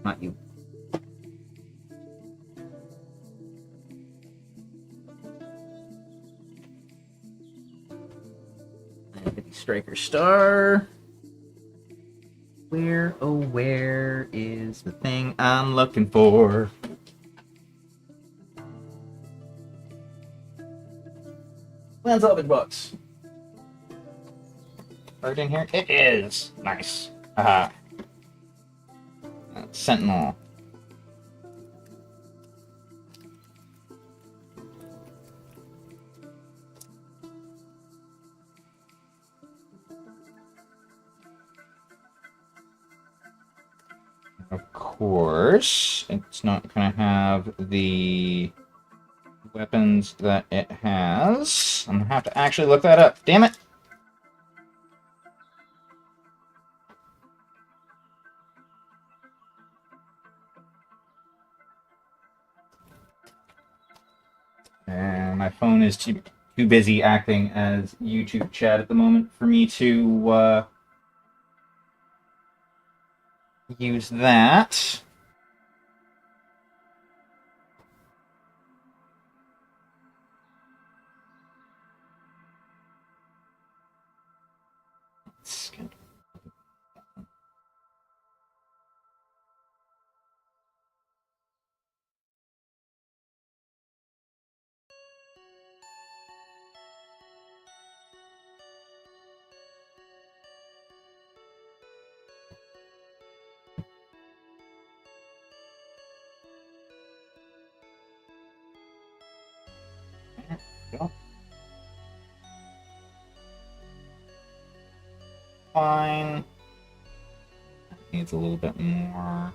Not you. Striker star. Where, oh, where is the thing I'm looking for? Land salvage box. Right in here? It is! Nice. Aha. Sentinel. Of course, it's not going to have the weapons that it has. I'm going to have to actually look that up. Damn it! And my phone is too busy acting as YouTube chat at the moment for me to use that. Yep. Fine. Needs a little bit more.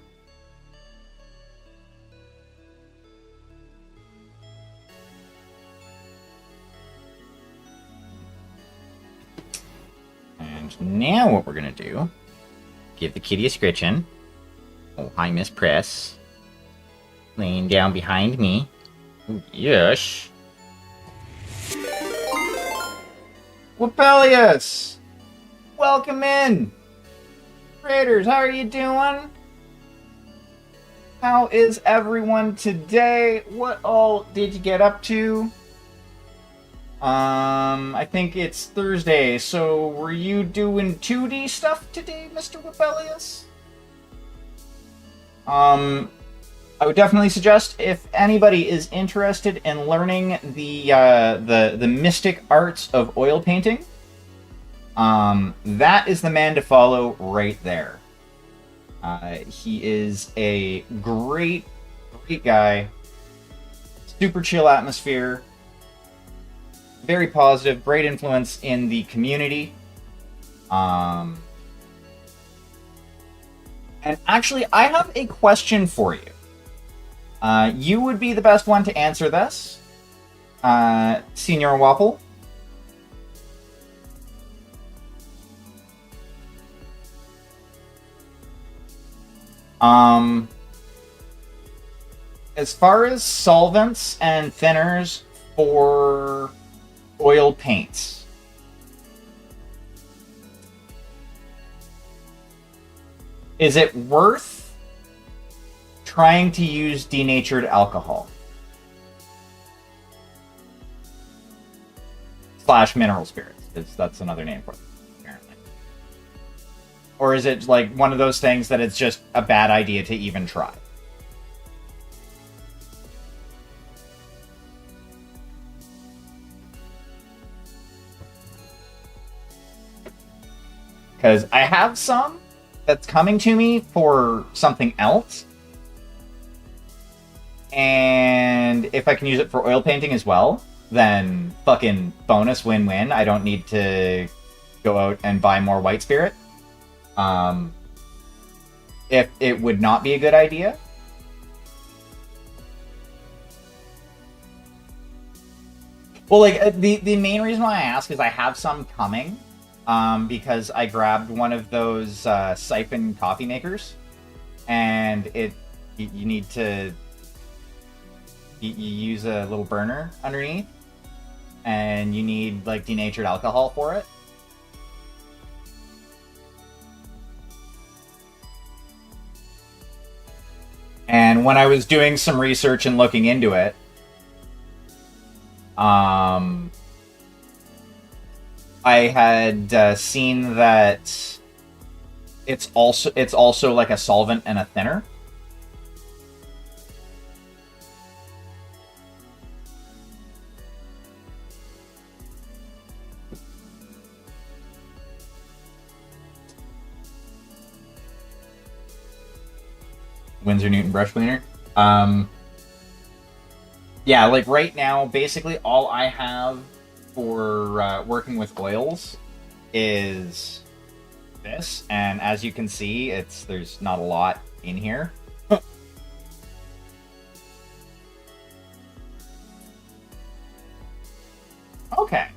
And now what we're gonna do, give the kitty a scritchin'. Oh, hi, Miss Press. Laying down behind me. Ooh, yes. Wapelius! Welcome in! Raiders, how are you doing? How is everyone today? What all did you get up to? I think it's Thursday, so were you doing 2D stuff today, Mr. Wapelius? I would definitely suggest, if anybody is interested in learning the mystic arts of oil painting, that is the man to follow right there. He is a great guy, super chill atmosphere, very positive, great influence in the community. And actually, I have a question for you. You would be the best one to answer this, Senior Waffle. As far as solvents and thinners for oil paints, is it worth trying to use denatured alcohol? / mineral spirits. That's another name for it, apparently. Or is it like one of those things that it's just a bad idea to even try? Because I have some that's coming to me for something else. And if I can use it for oil painting as well, then fucking bonus win-win. I don't need to go out and buy more white spirit. If it would not be a good idea. Well, like, the main reason why I ask is I have some coming. Because I grabbed one of those siphon coffee makers, and you need to you use a little burner underneath, and you need like denatured alcohol for it. And when I was doing some research and looking into it, I had seen that it's also like a solvent and a thinner. Winsor Newton brush cleaner. Yeah, like right now, basically all I have for working with oils is this, and as you can see, there's not a lot in here. Okay,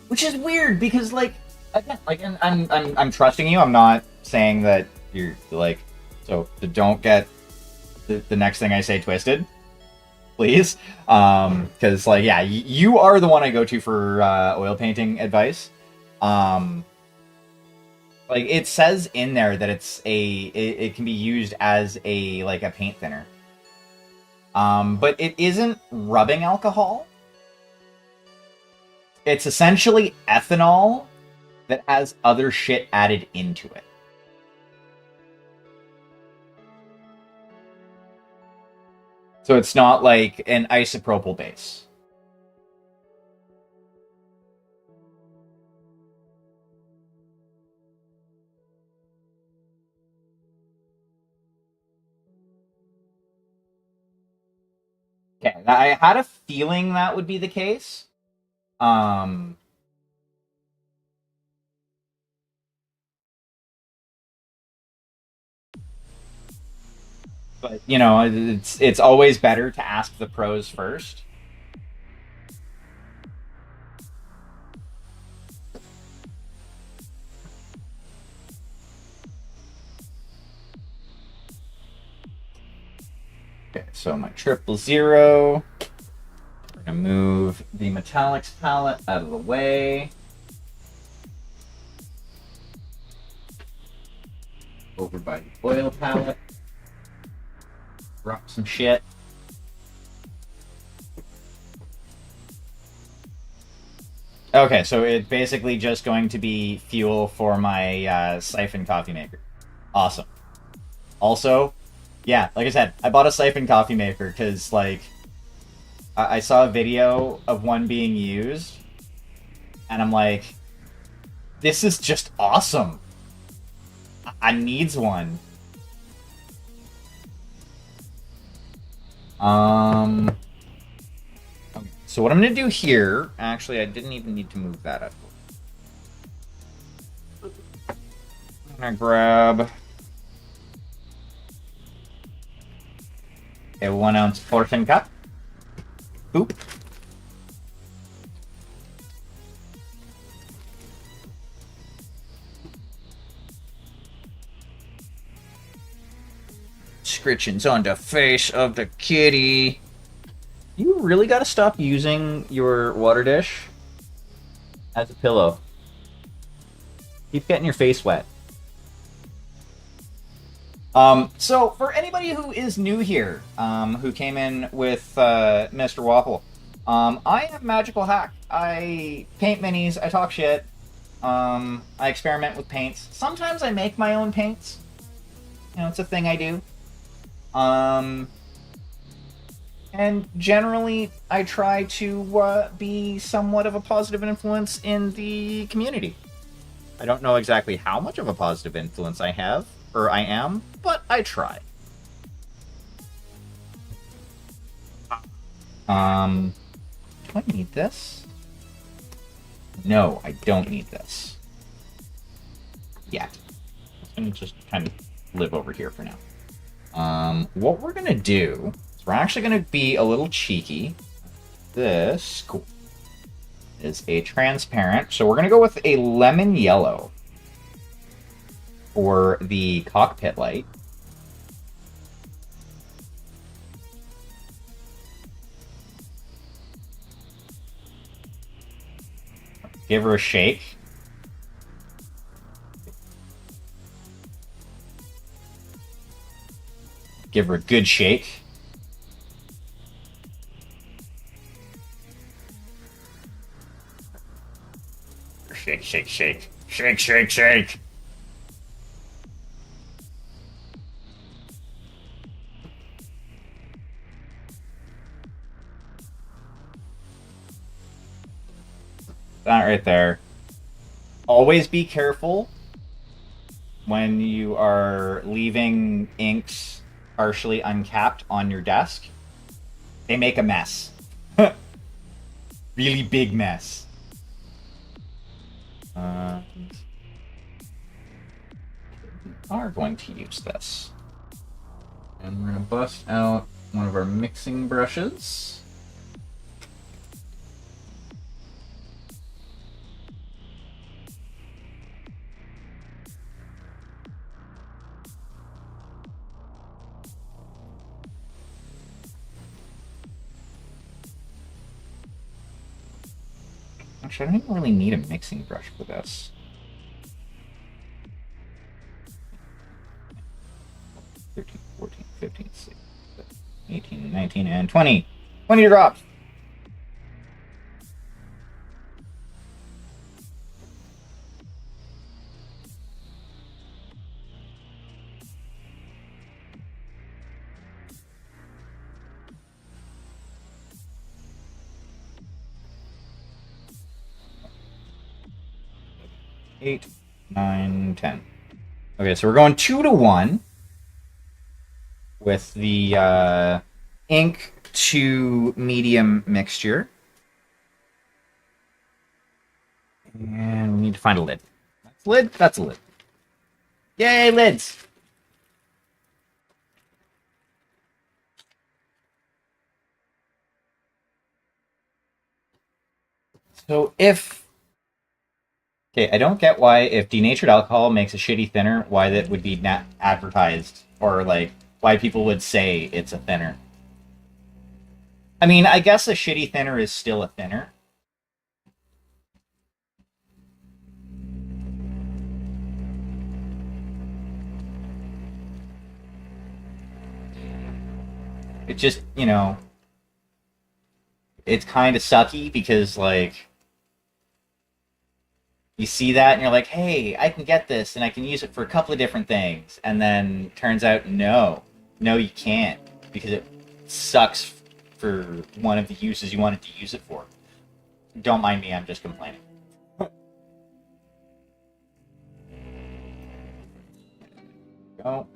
which is weird because, like, again, like, I'm trusting you. I'm not saying that you're like, so don't get the next thing I say twisted, please. Because, like, yeah, you are the one I go to for oil painting advice. Like, it says in there that it can be used as a paint thinner. But it isn't rubbing alcohol. It's essentially ethanol that has other shit added into it. So it's not like an isopropyl base. Okay, I had a feeling that would be the case. But you know, it's always better to ask the pros first. Okay, so my 000. We're gonna move the metallics palette out of the way. Over by the oil palette. Drop some shit. Okay, so it's basically just going to be fuel for my siphon coffee maker. Awesome. Also, yeah, like I said, I bought a siphon coffee maker because, like, I saw a video of one being used, and I'm like, this is just awesome. I needs one. Okay. So what I'm gonna do here, actually, I didn't even need to move that up. I'm gonna grab a 1 ounce portion cup. Oop. Scritchings on the face of the kitty. You really gotta stop using your water dish as a pillow. Keep getting your face wet. So for anybody who is new here, who came in with Mr. Waffle, I am Magical Hack. I paint minis, I talk shit, I experiment with paints. Sometimes I make my own paints. You know, it's a thing I do. And generally, I try to be somewhat of a positive influence in the community. I don't know exactly how much of a positive influence I have, or I am, but I try. Do I need this? No, I don't need this. Yet. I'm gonna just kind of live over here for now. What we're gonna do is we're actually gonna be a little cheeky. This is a transparent, so we're gonna go with a lemon yellow for the cockpit light. Give her a shake. Give her a good shake. Shake, shake, shake. Shake, shake, shake. That right there. Always be careful when you are leaving inks partially uncapped on your desk. They make a mess. Really big mess. We are going to use this. And we're going to bust out one of our mixing brushes. Actually, I don't even really need a mixing brush for this. $13, $14, $15, $16, $18, $19, and $20. 20 drops. Eight, 9, 10. Okay, so we're going 2 to 1 with the ink to medium mixture. And we need to find a lid. That's a lid? That's a lid. Yay, lids! So if... Okay, I don't get why if denatured alcohol makes a shitty thinner, why that would be not advertised, or like why people would say it's a thinner. I mean, I guess a shitty thinner is still a thinner. It just, you know, it's kind of sucky because, like, you see that and you're like, hey, I can get this and I can use it for a couple of different things. And then turns out, no, you can't, because it sucks for one of the uses you wanted to use it for. Don't mind me, I'm just complaining. Go.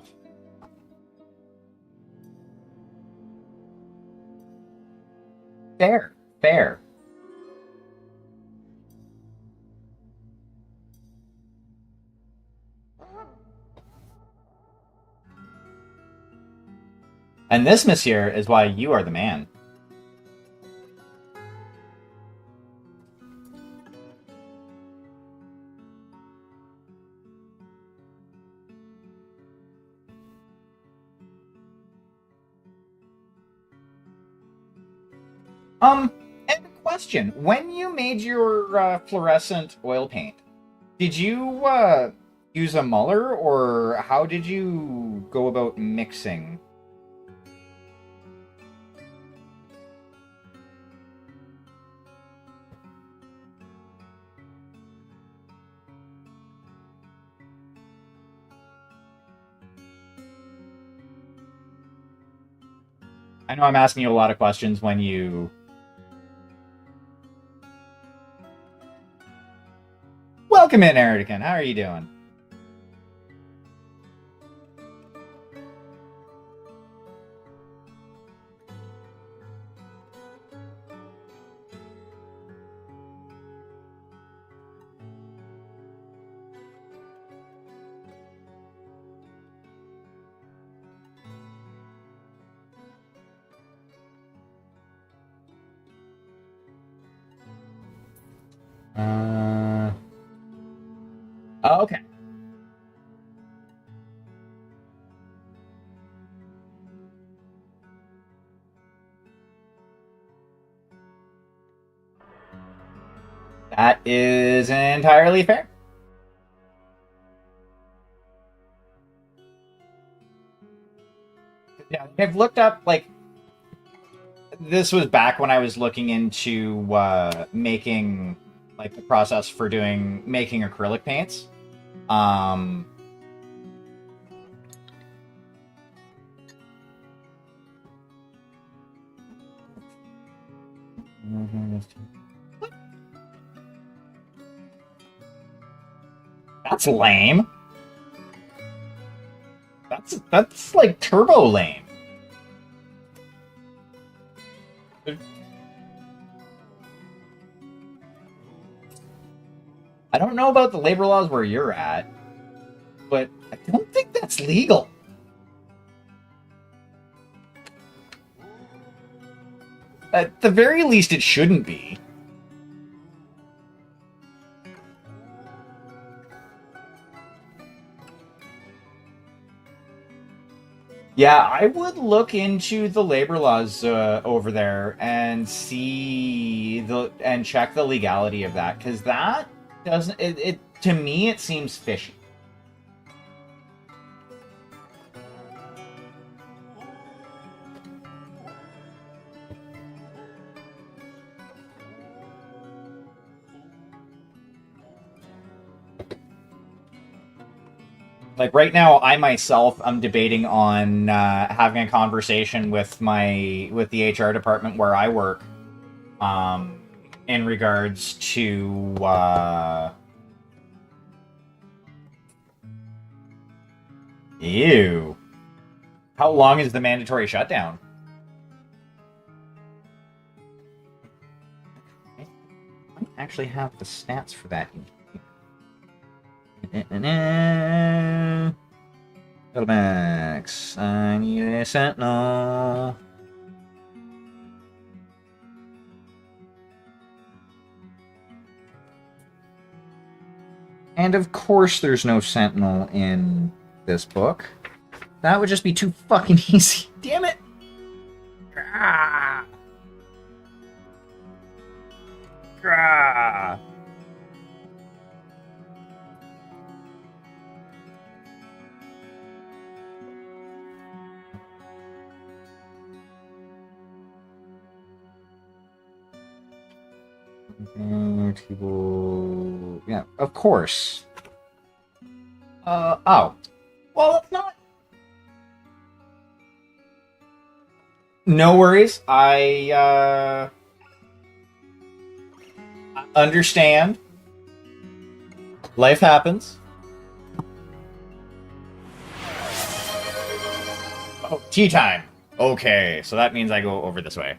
Fair. And this, monsieur, is why you are the man. And question, when you made your fluorescent oil paint, did you use a muller, or how did you go about mixing? I know I'm asking you a lot of questions when you... Welcome in, Erdican. How are you doing? Oh, okay. That is entirely fair. Yeah, I've looked up, like, this was back when I was looking into making, like, the process for making acrylic paints. That's lame. That's like turbo lame. I don't know about the labor laws where you're at, but I don't think that's legal. At the very least, it shouldn't be. Yeah, I would look into the labor laws over there and and check the legality of that, because that doesn't it to me it seems fishy. Like right now, I myself am debating on having a conversation with the HR department where I work, in regards to ew. How long is the mandatory shutdown? actually have the stats for that in here. Go to Mechs. I need a sentinel. And of course there's no sentinel in this book. That would just be too fucking easy. Damn it! Ah. Ah. People... Yeah, of course. Oh. Well, it's not... No worries. I understand. Life happens. Oh, tea time. Okay, so that means I go over this way.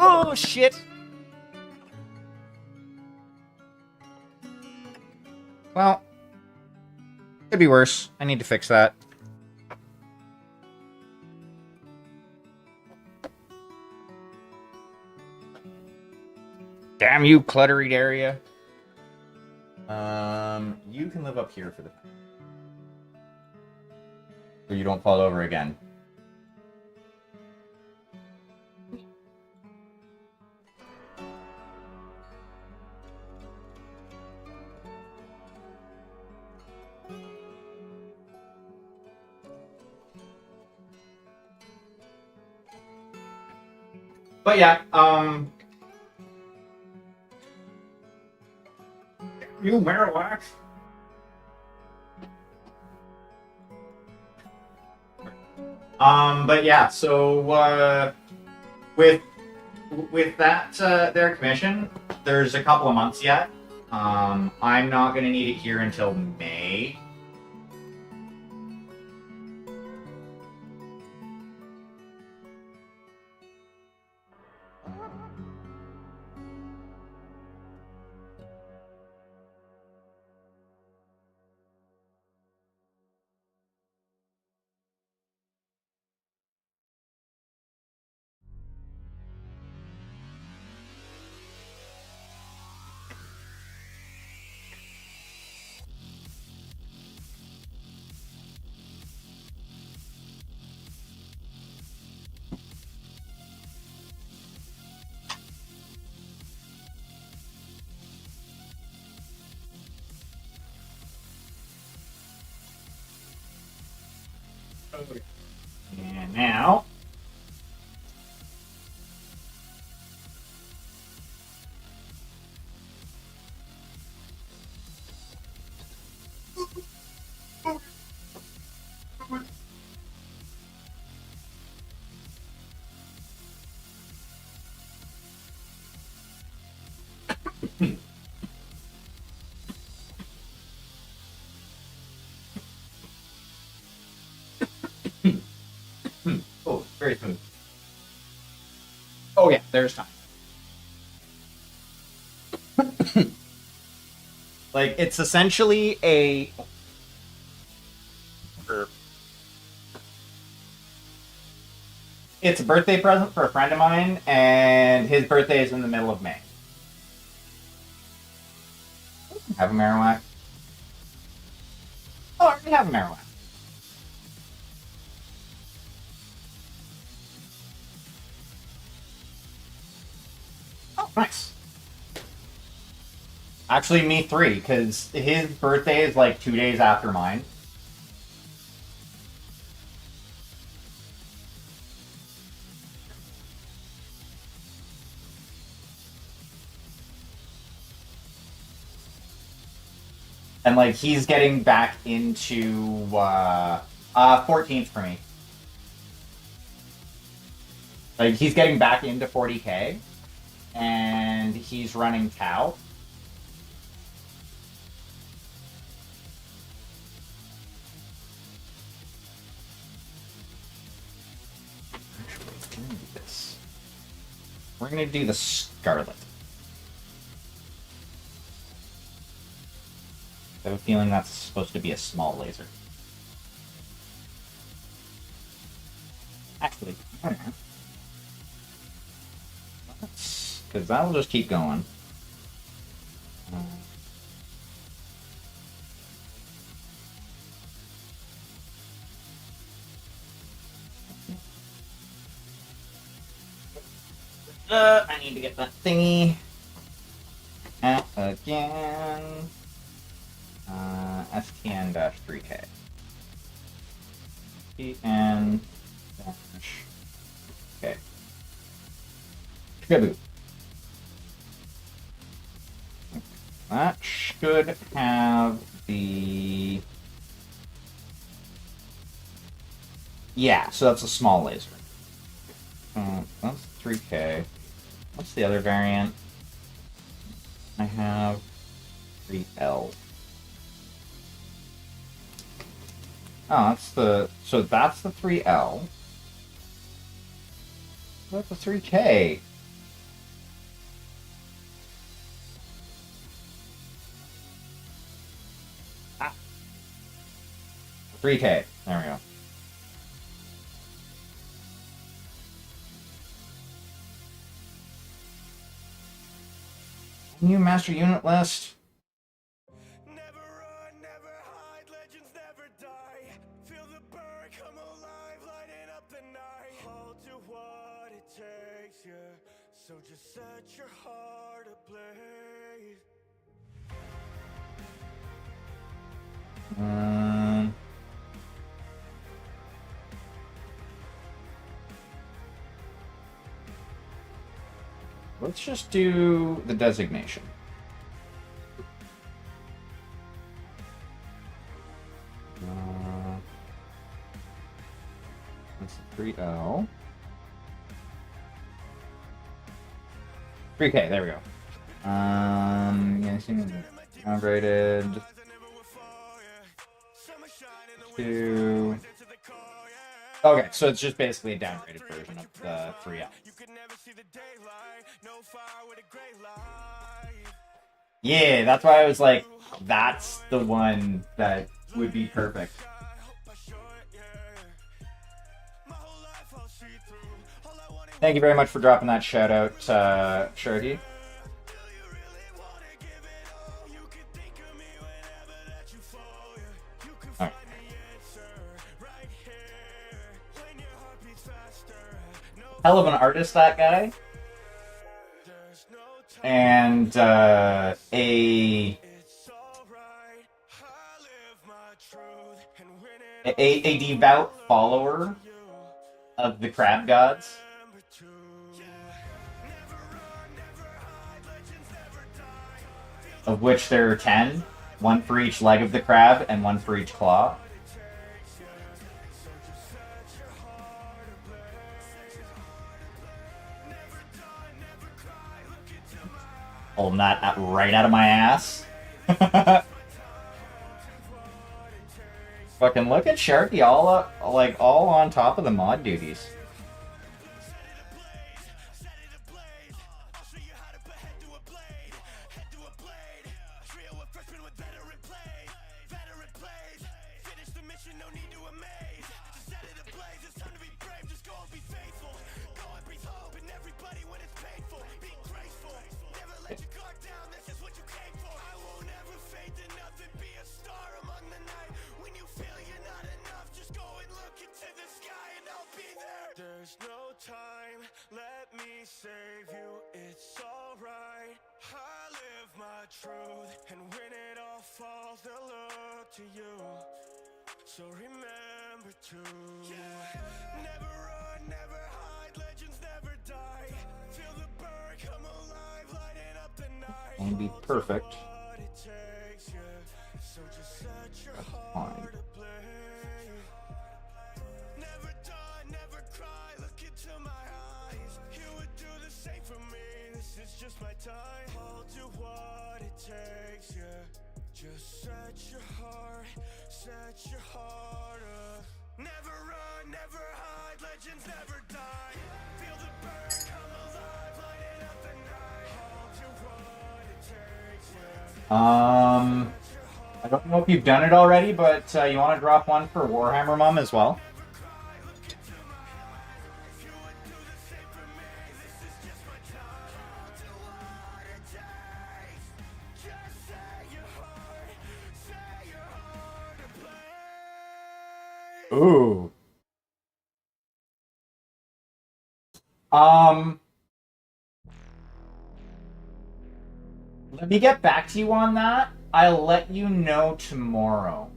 Oh, shit! Well, could be worse. I need to fix that. Damn you, cluttered area. You can live up here for the... so you don't fall over again. But yeah, you Marowak. But yeah, so with that their commission, there's a couple of months yet. I'm not gonna need it here until May. And now, oh, very smooth. Oh yeah, there's time. Like, it's essentially a... It's a birthday present for a friend of mine, and his birthday is in the middle of May. Have a Marowak. Oh, I already have a Marowak. Oh, nice. Actually, me 3, because his birthday is like 2 days after mine. And like, he's getting back into 14th for me. Like, he's getting back into 40k, and he's running Tau. Actually, let me do this. We're gonna do the Scarlet. I have a feeling that's supposed to be a small laser. Actually, I don't know. Because that'll just keep going. I need to get that thingy out again. STN-3K. STN-3K. Kaboo. That should have the... Yeah, so that's a small laser. That's 3K. What's the other variant? I have 3L. Oh, that's the... So that's the 3L. What's the 3K? Ah. 3K. There we go. New master unit list. Never run, never hide, legends never die. Feel the burn come alive, lighting up the night. I'll do what it takes, yeah. So just set your heart ablaze. Let's just do the designation. That's the 3L. 3K, there we go. Yeah, downgraded to... Okay, so it's just basically a downgraded version of the 3L. Yeah, that's why I was like, that's the one that would be perfect. Thank you very much for dropping that shout out, Sharky. Right. Hell of an artist, that guy. And a devout follower of the crab gods, of which there are 10, one for each leg of the crab and one for each claw. Pulling that right out of my ass. Fucking look at Sharky all on top of the mod duties. There's no time, let me save you, it's alright. I live my truth, and when it all falls, they'll look to you. So remember to never run, never hide, legends never die. Feel the burn come alive, lighting up the night. Won't be perfect. So just set your That's heart fine. ablaze. Never die, never cry, look into my eyes. You would do the same for me, this is just my time. I'll do what it takes, yeah. Just set your heart up. Never run, never hide, legends never die. Feel the burn come alive, light I don't know if you've done it already, but you want to drop one for Warhammer Mom as well? Ooh. Let me get back to you on that. I'll let you know tomorrow.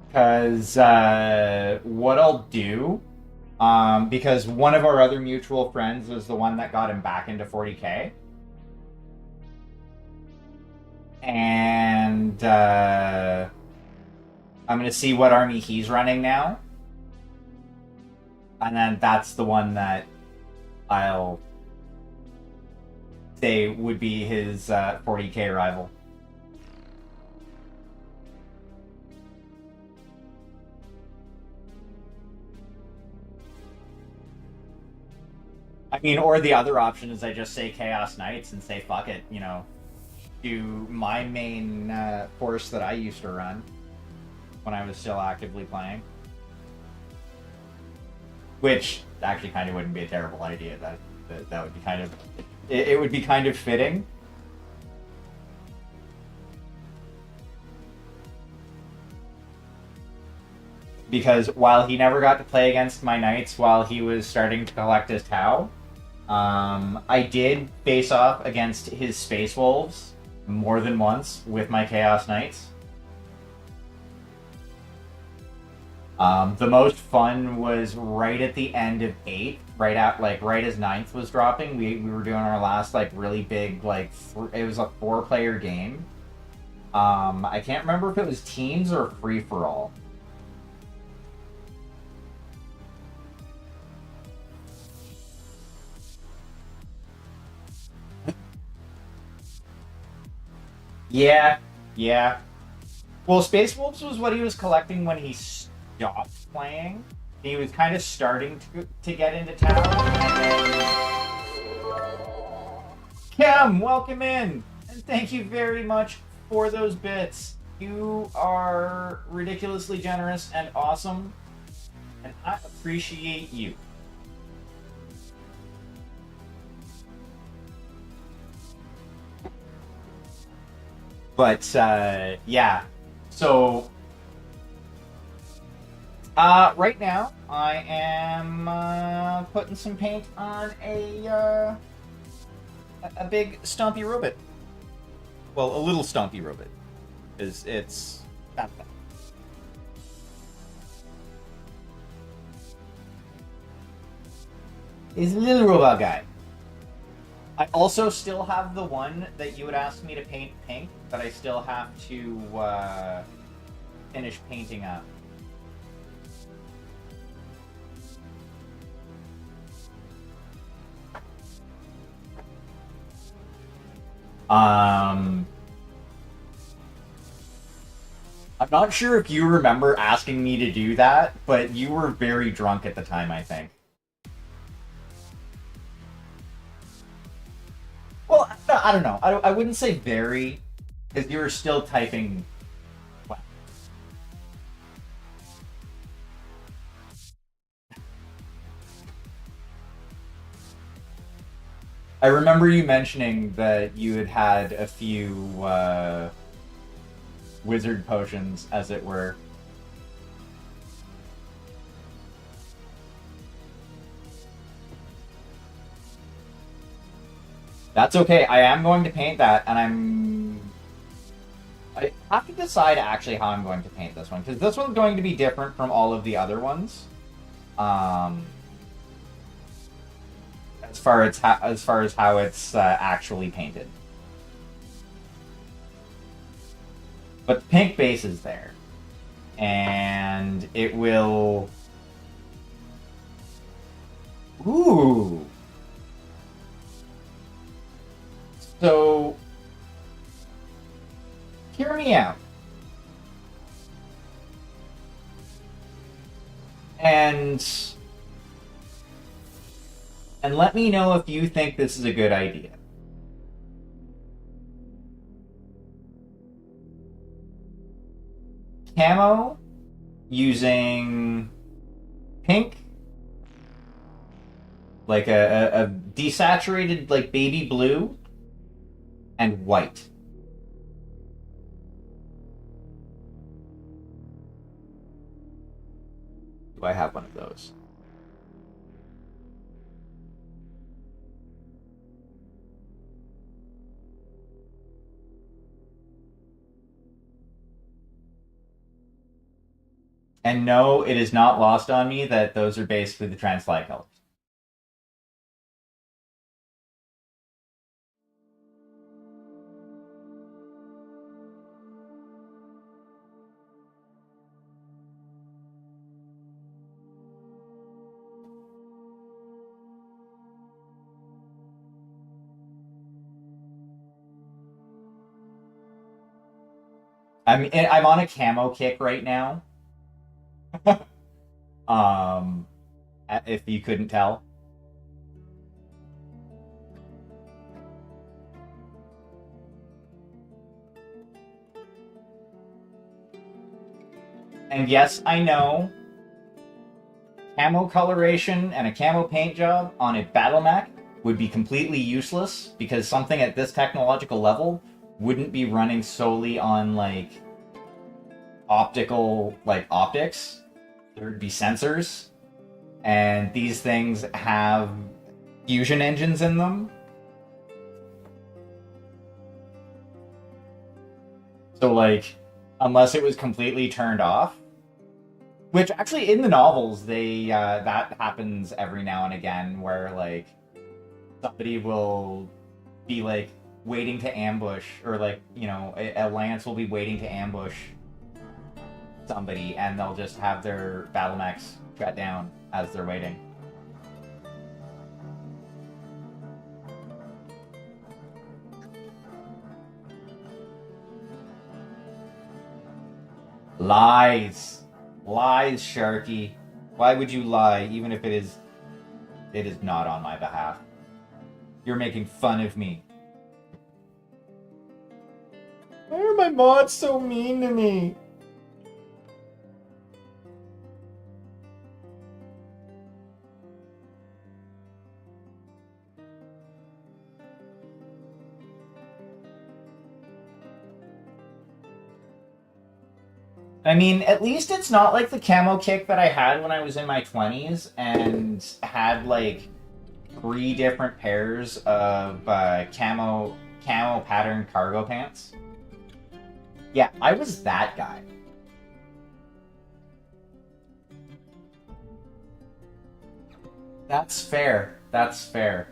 Because what I'll do, because one of our other mutual friends was the one that got him back into 40K. And I'm going to see what army he's running now. And then that's the one that I'll say would be his 40K rival. I mean, or the other option is I just say Chaos Knights and say, fuck it, you know, do my main force that I used to run when I was still actively playing. Which actually kind of wouldn't be a terrible idea. That would be kind of... It would be kind of fitting. Because while he never got to play against my knights while he was starting to collect his Tau, I did face off against his Space Wolves more than once with my Chaos Knights. The most fun was right at the end of 8th, right as 9th was dropping. We were doing our last really big it was a 4-player game. I can't remember if it was teams or free for all. Yeah. Well, Space Wolves was what he was collecting when he stopped playing. He was kind of starting to get into town. And then... Kim, welcome in! And thank you very much for those bits. You are ridiculously generous and awesome. And I appreciate you. But, yeah. So, right now, I am putting some paint on a big stompy robot. Well, a little stompy robot. It's not that. He's a little robot guy. I also still have the one that you would ask me to paint pink, that I still have to finish painting up. I'm not sure if you remember asking me to do that, but you were very drunk at the time, I think. Well, I don't know. I wouldn't say very, because you were still typing. Wow. I remember you mentioning that you had had a few wizard potions, as it were. That's okay. I am going to paint that, and I have to decide actually how I'm going to paint this one, because this one's going to be different from all of the other ones. As far as how it's actually painted. But the pink base is there, and it will. Ooh. So, hear me out. And And let me know if you think this is a good idea. Camo using pink, like a desaturated like baby blue, and white. Do I have one of those? And no, it is not lost on me that those are basically the trans flag colors. I'm on a camo kick right now. If you couldn't tell. And yes, I know camo coloration and a camo paint job on a battle mech would be completely useless because something at this technological level wouldn't be running solely on like optics. There would be sensors, and these things have fusion engines in them. So like, unless it was completely turned off, which actually in the novels they that happens every now and again, where like somebody will be like waiting to ambush, or like, you know, a lance will be waiting to ambush somebody, and they'll just have their battle mechs shut down as they're waiting. Lies, Sharky. Why would you lie, even if it is not on my behalf? You're making fun of me. Why are my mods so mean to me? I mean, at least it's not like the camo kick that I had when I was in my 20s and had like 3 different pairs of camo pattern cargo pants. Yeah, I was that guy. That's fair. That's fair.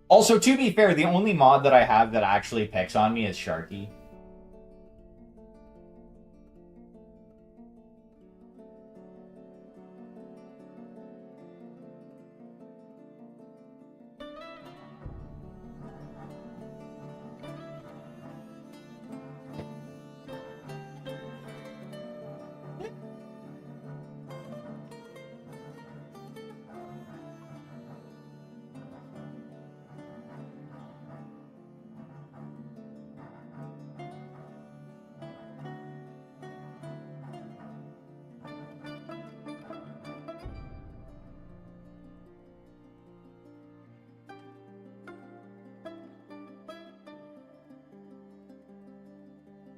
Also, to be fair, the only mod that I have that actually picks on me is Sharky.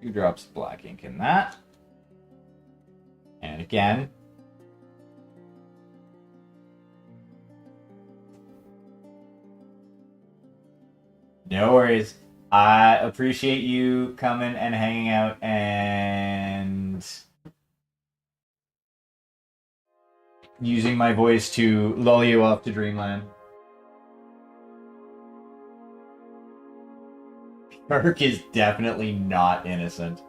Two drops of black ink in that. And again. No worries. I appreciate you coming and hanging out and using my voice to lull you off to dreamland. Kirk is definitely not innocent.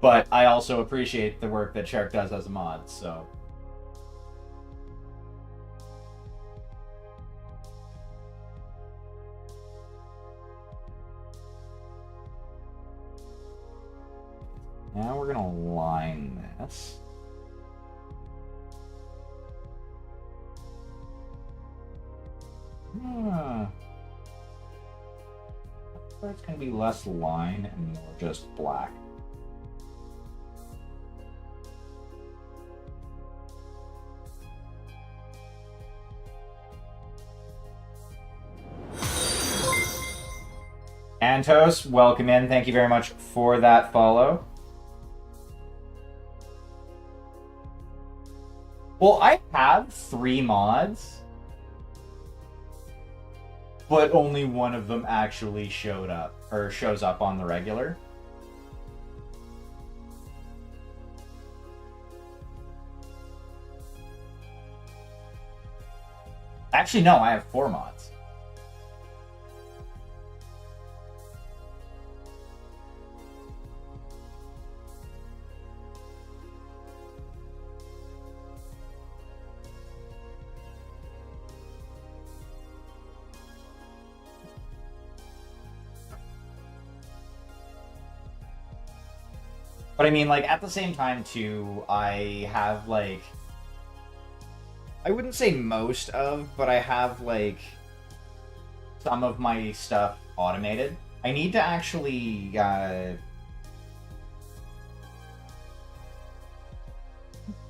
But I also appreciate the work that Shark does as a mod, so... Now we're gonna line this. It's gonna be less line and more just black. Antos, welcome in. Thank you very much for that follow. Well, I have 3 mods, but only one of them actually showed up, or shows up on the regular. Actually, no, I have 4 mods. But I mean, like, at the same time, too, I have, like... I wouldn't say most of, but I have, like, some of my stuff automated. I need to actually,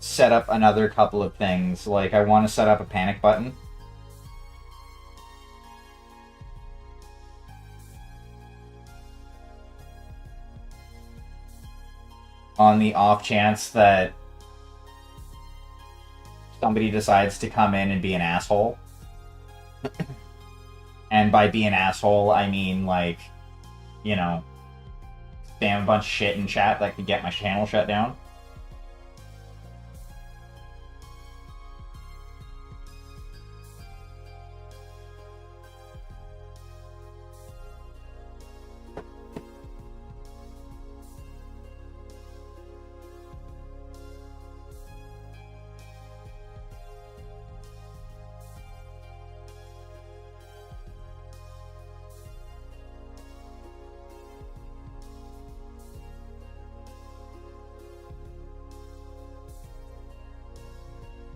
set up another couple of things. Like, I want to set up a panic button. On the off chance that somebody decides to come in and be an asshole. And by be an asshole, I mean, like, you know, spam a bunch of shit in chat that could get my channel shut down.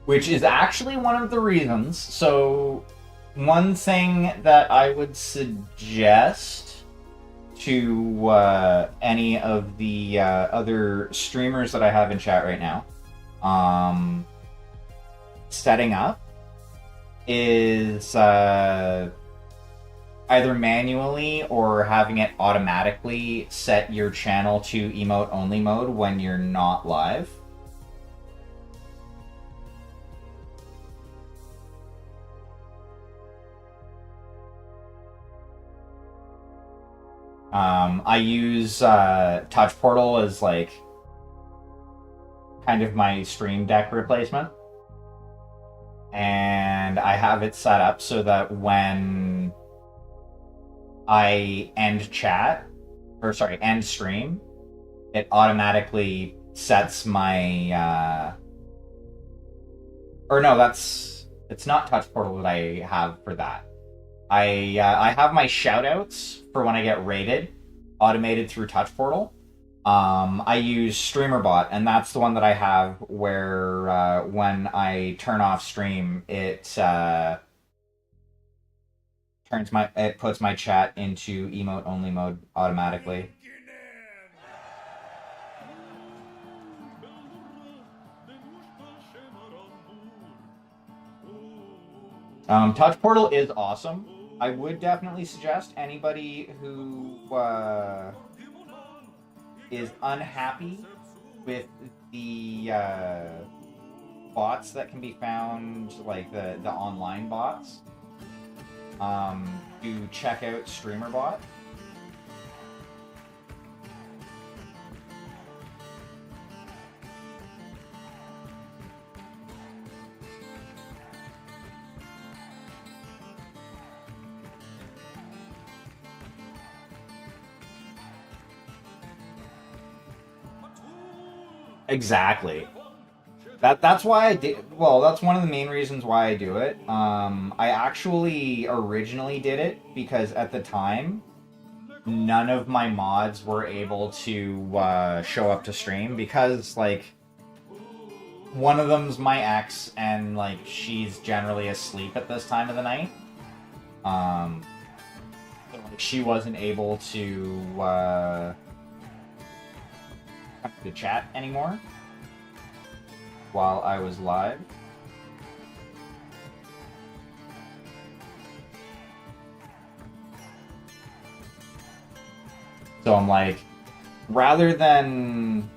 Which is actually one of the reasons. So, one thing that I would suggest to any of the other streamers that I have in chat right now, setting up, is either manually or having it automatically set your channel to emote-only mode when you're not live. I use Touch Portal as, like, kind of my Stream Deck replacement. And I have it set up so that when I end chat, or sorry, end stream, it automatically sets my, or no, it's not Touch Portal that I have for that. I have my shoutouts for when I get rated, automated through Touch Portal. I use StreamerBot, and that's the one that I have where when I turn off stream, it puts my chat into emote only mode automatically. Touch Portal is awesome. I would definitely suggest anybody who is unhappy with the bots that can be found, like the online bots, to check out StreamerBot. Exactly. That's why I did. Well, that's one of the main reasons why I do it. I actually originally did it because at the time, none of my mods were able to show up to stream because, like, one of them's my ex, and, like, she's generally asleep at this time of the night. So, like, she wasn't able to come to chat anymore while I was live. So I'm like, rather than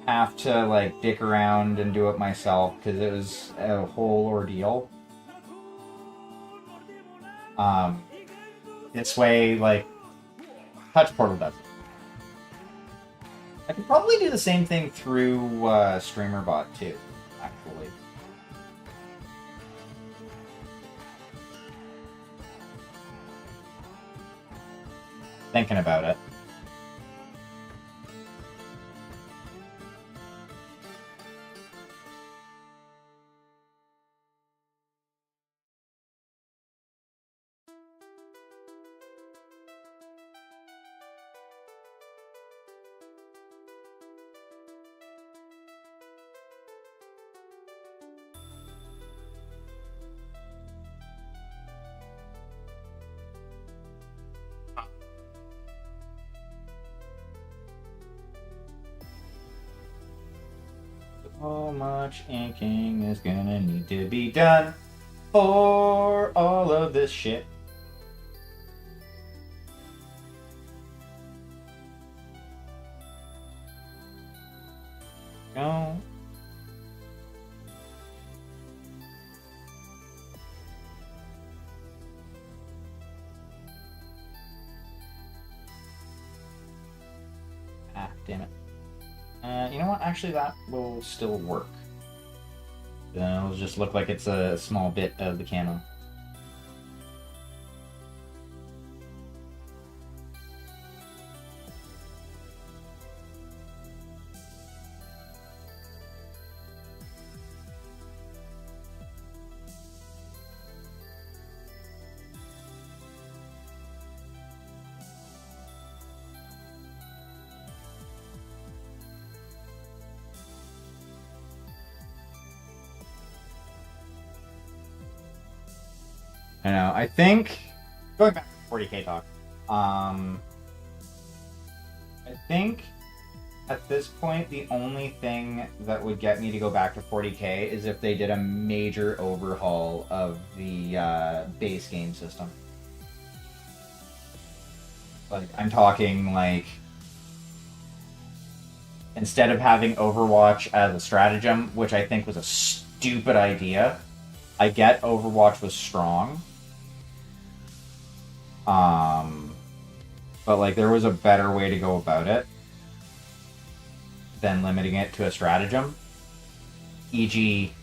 have to, like, dick around and do it myself, because it was a whole ordeal, this way, like, Touch Portal does it. I could probably do the same thing through StreamerBot too, actually. Thinking about it. So much inking is gonna need to be done for all of this shit. Go. Ah, damn it. You know what? Actually, that will still work. It'll just look like it's a small bit of the camo. I know. I think going back to 40k talk. I think at this point the only thing that would get me to go back to 40k is if they did a major overhaul of the base game system. Like, I'm talking, like, instead of having Overwatch as a stratagem, which I think was a stupid idea. I get Overwatch was strong. But, like, there was a better way to go about it than limiting it to a stratagem. E.g.,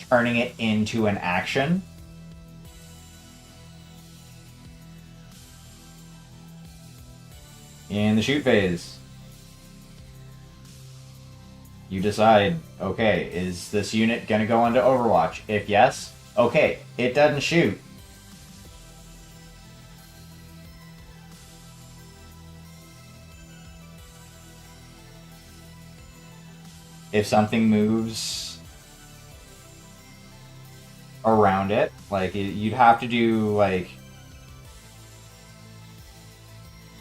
turning it into an action. In the shoot phase, you decide, okay, is this unit gonna go into Overwatch? If yes, okay, it doesn't shoot. If something moves around it, like, you'd have to do, like...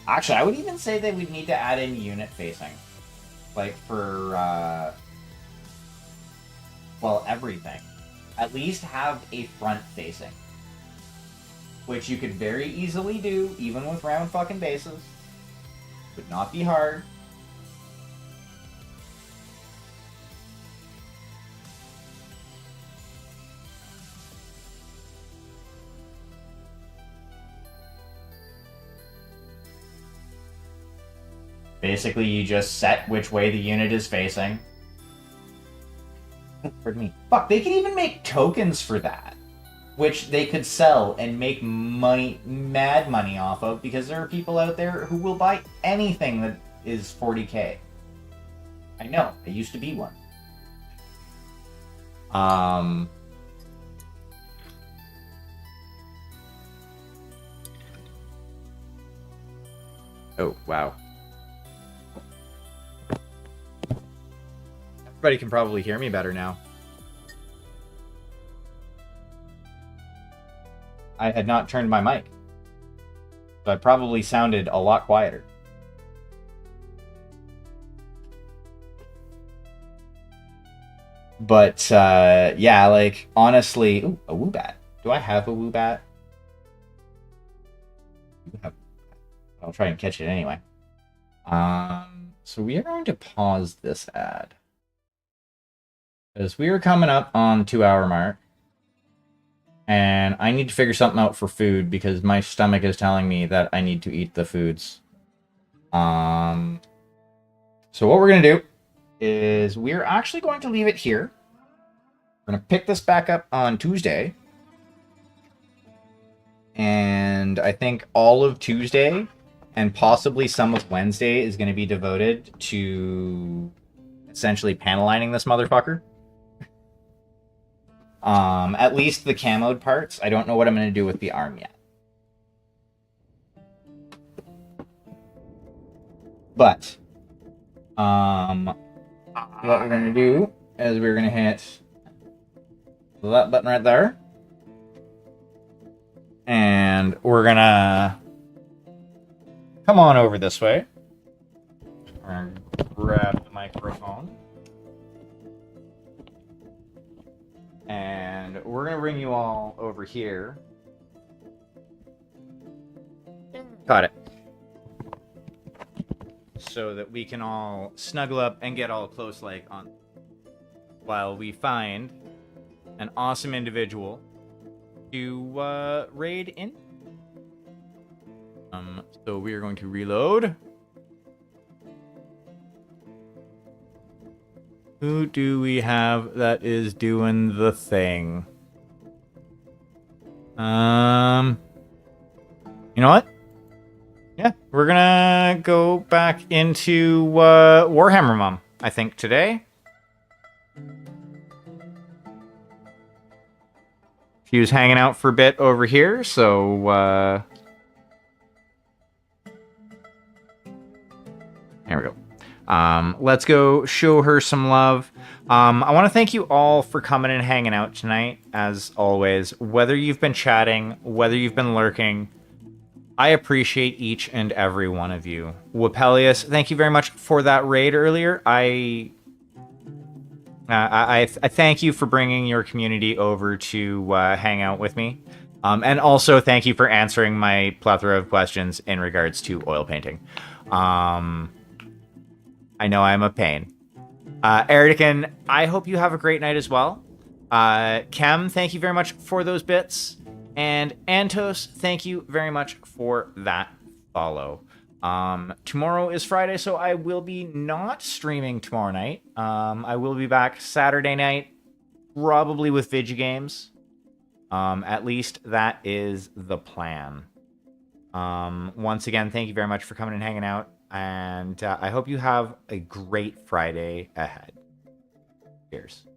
Actually, I would even say that we'd need to add in unit facing. Like, for, well, everything. At least have a front facing. Which you could very easily do, even with round fucking bases. Would not be hard. Basically, you just set which way the unit is facing. Pardon me. Fuck, they can even make tokens for that. Which they could sell and make money, mad money off of, because there are people out there who will buy anything that is 40k. I know, I used to be one. Um, oh, wow. Everybody can probably hear me better now. I had not turned my mic, so I probably sounded a lot quieter. But, yeah, like, honestly... Ooh, a Woobat. Do I have a Woobat? I'll try and catch it anyway. So we are going to pause this ad. Because we are coming up on 2-hour mark. And I need to figure something out for food because my stomach is telling me that I need to eat the foods. So what we're going to do is we're actually going to leave it here. We're going to pick this back up on Tuesday. And I think all of Tuesday and possibly some of Wednesday is going to be devoted to essentially panelining this motherfucker. At least the camoed parts. I don't know what I'm going to do with the arm yet. But, what we're going to do is we're going to hit that button right there. And we're going to come on over this way. We're going to grab the microphone. And we're going to bring you all over here. Got it. So that we can all snuggle up and get all close like on while we find an awesome individual to raid in. So we are going to reload. Who do we have that is doing the thing? You know what? Yeah, we're gonna go back into Warhammer Mum, I think, today. She was hanging out for a bit over here, so there we go. Let's go show her some love. I want to thank you all for coming and hanging out tonight, as always. Whether you've been chatting, whether you've been lurking, I appreciate each and every one of you. Wapelius, thank you very much for that raid earlier. I thank you for bringing your community over to hang out with me. And also thank you for answering my plethora of questions in regards to oil painting. I know I'm a pain. Eridican, I hope you have a great night as well. Kem, thank you very much for those bits. And Antos, thank you very much for that follow. Tomorrow is Friday, so I will be not streaming tomorrow night. I will be back Saturday night, probably with Vigigames. At least that is the plan. Once again, thank you very much for coming and hanging out. And I hope you have a great Friday ahead. Cheers.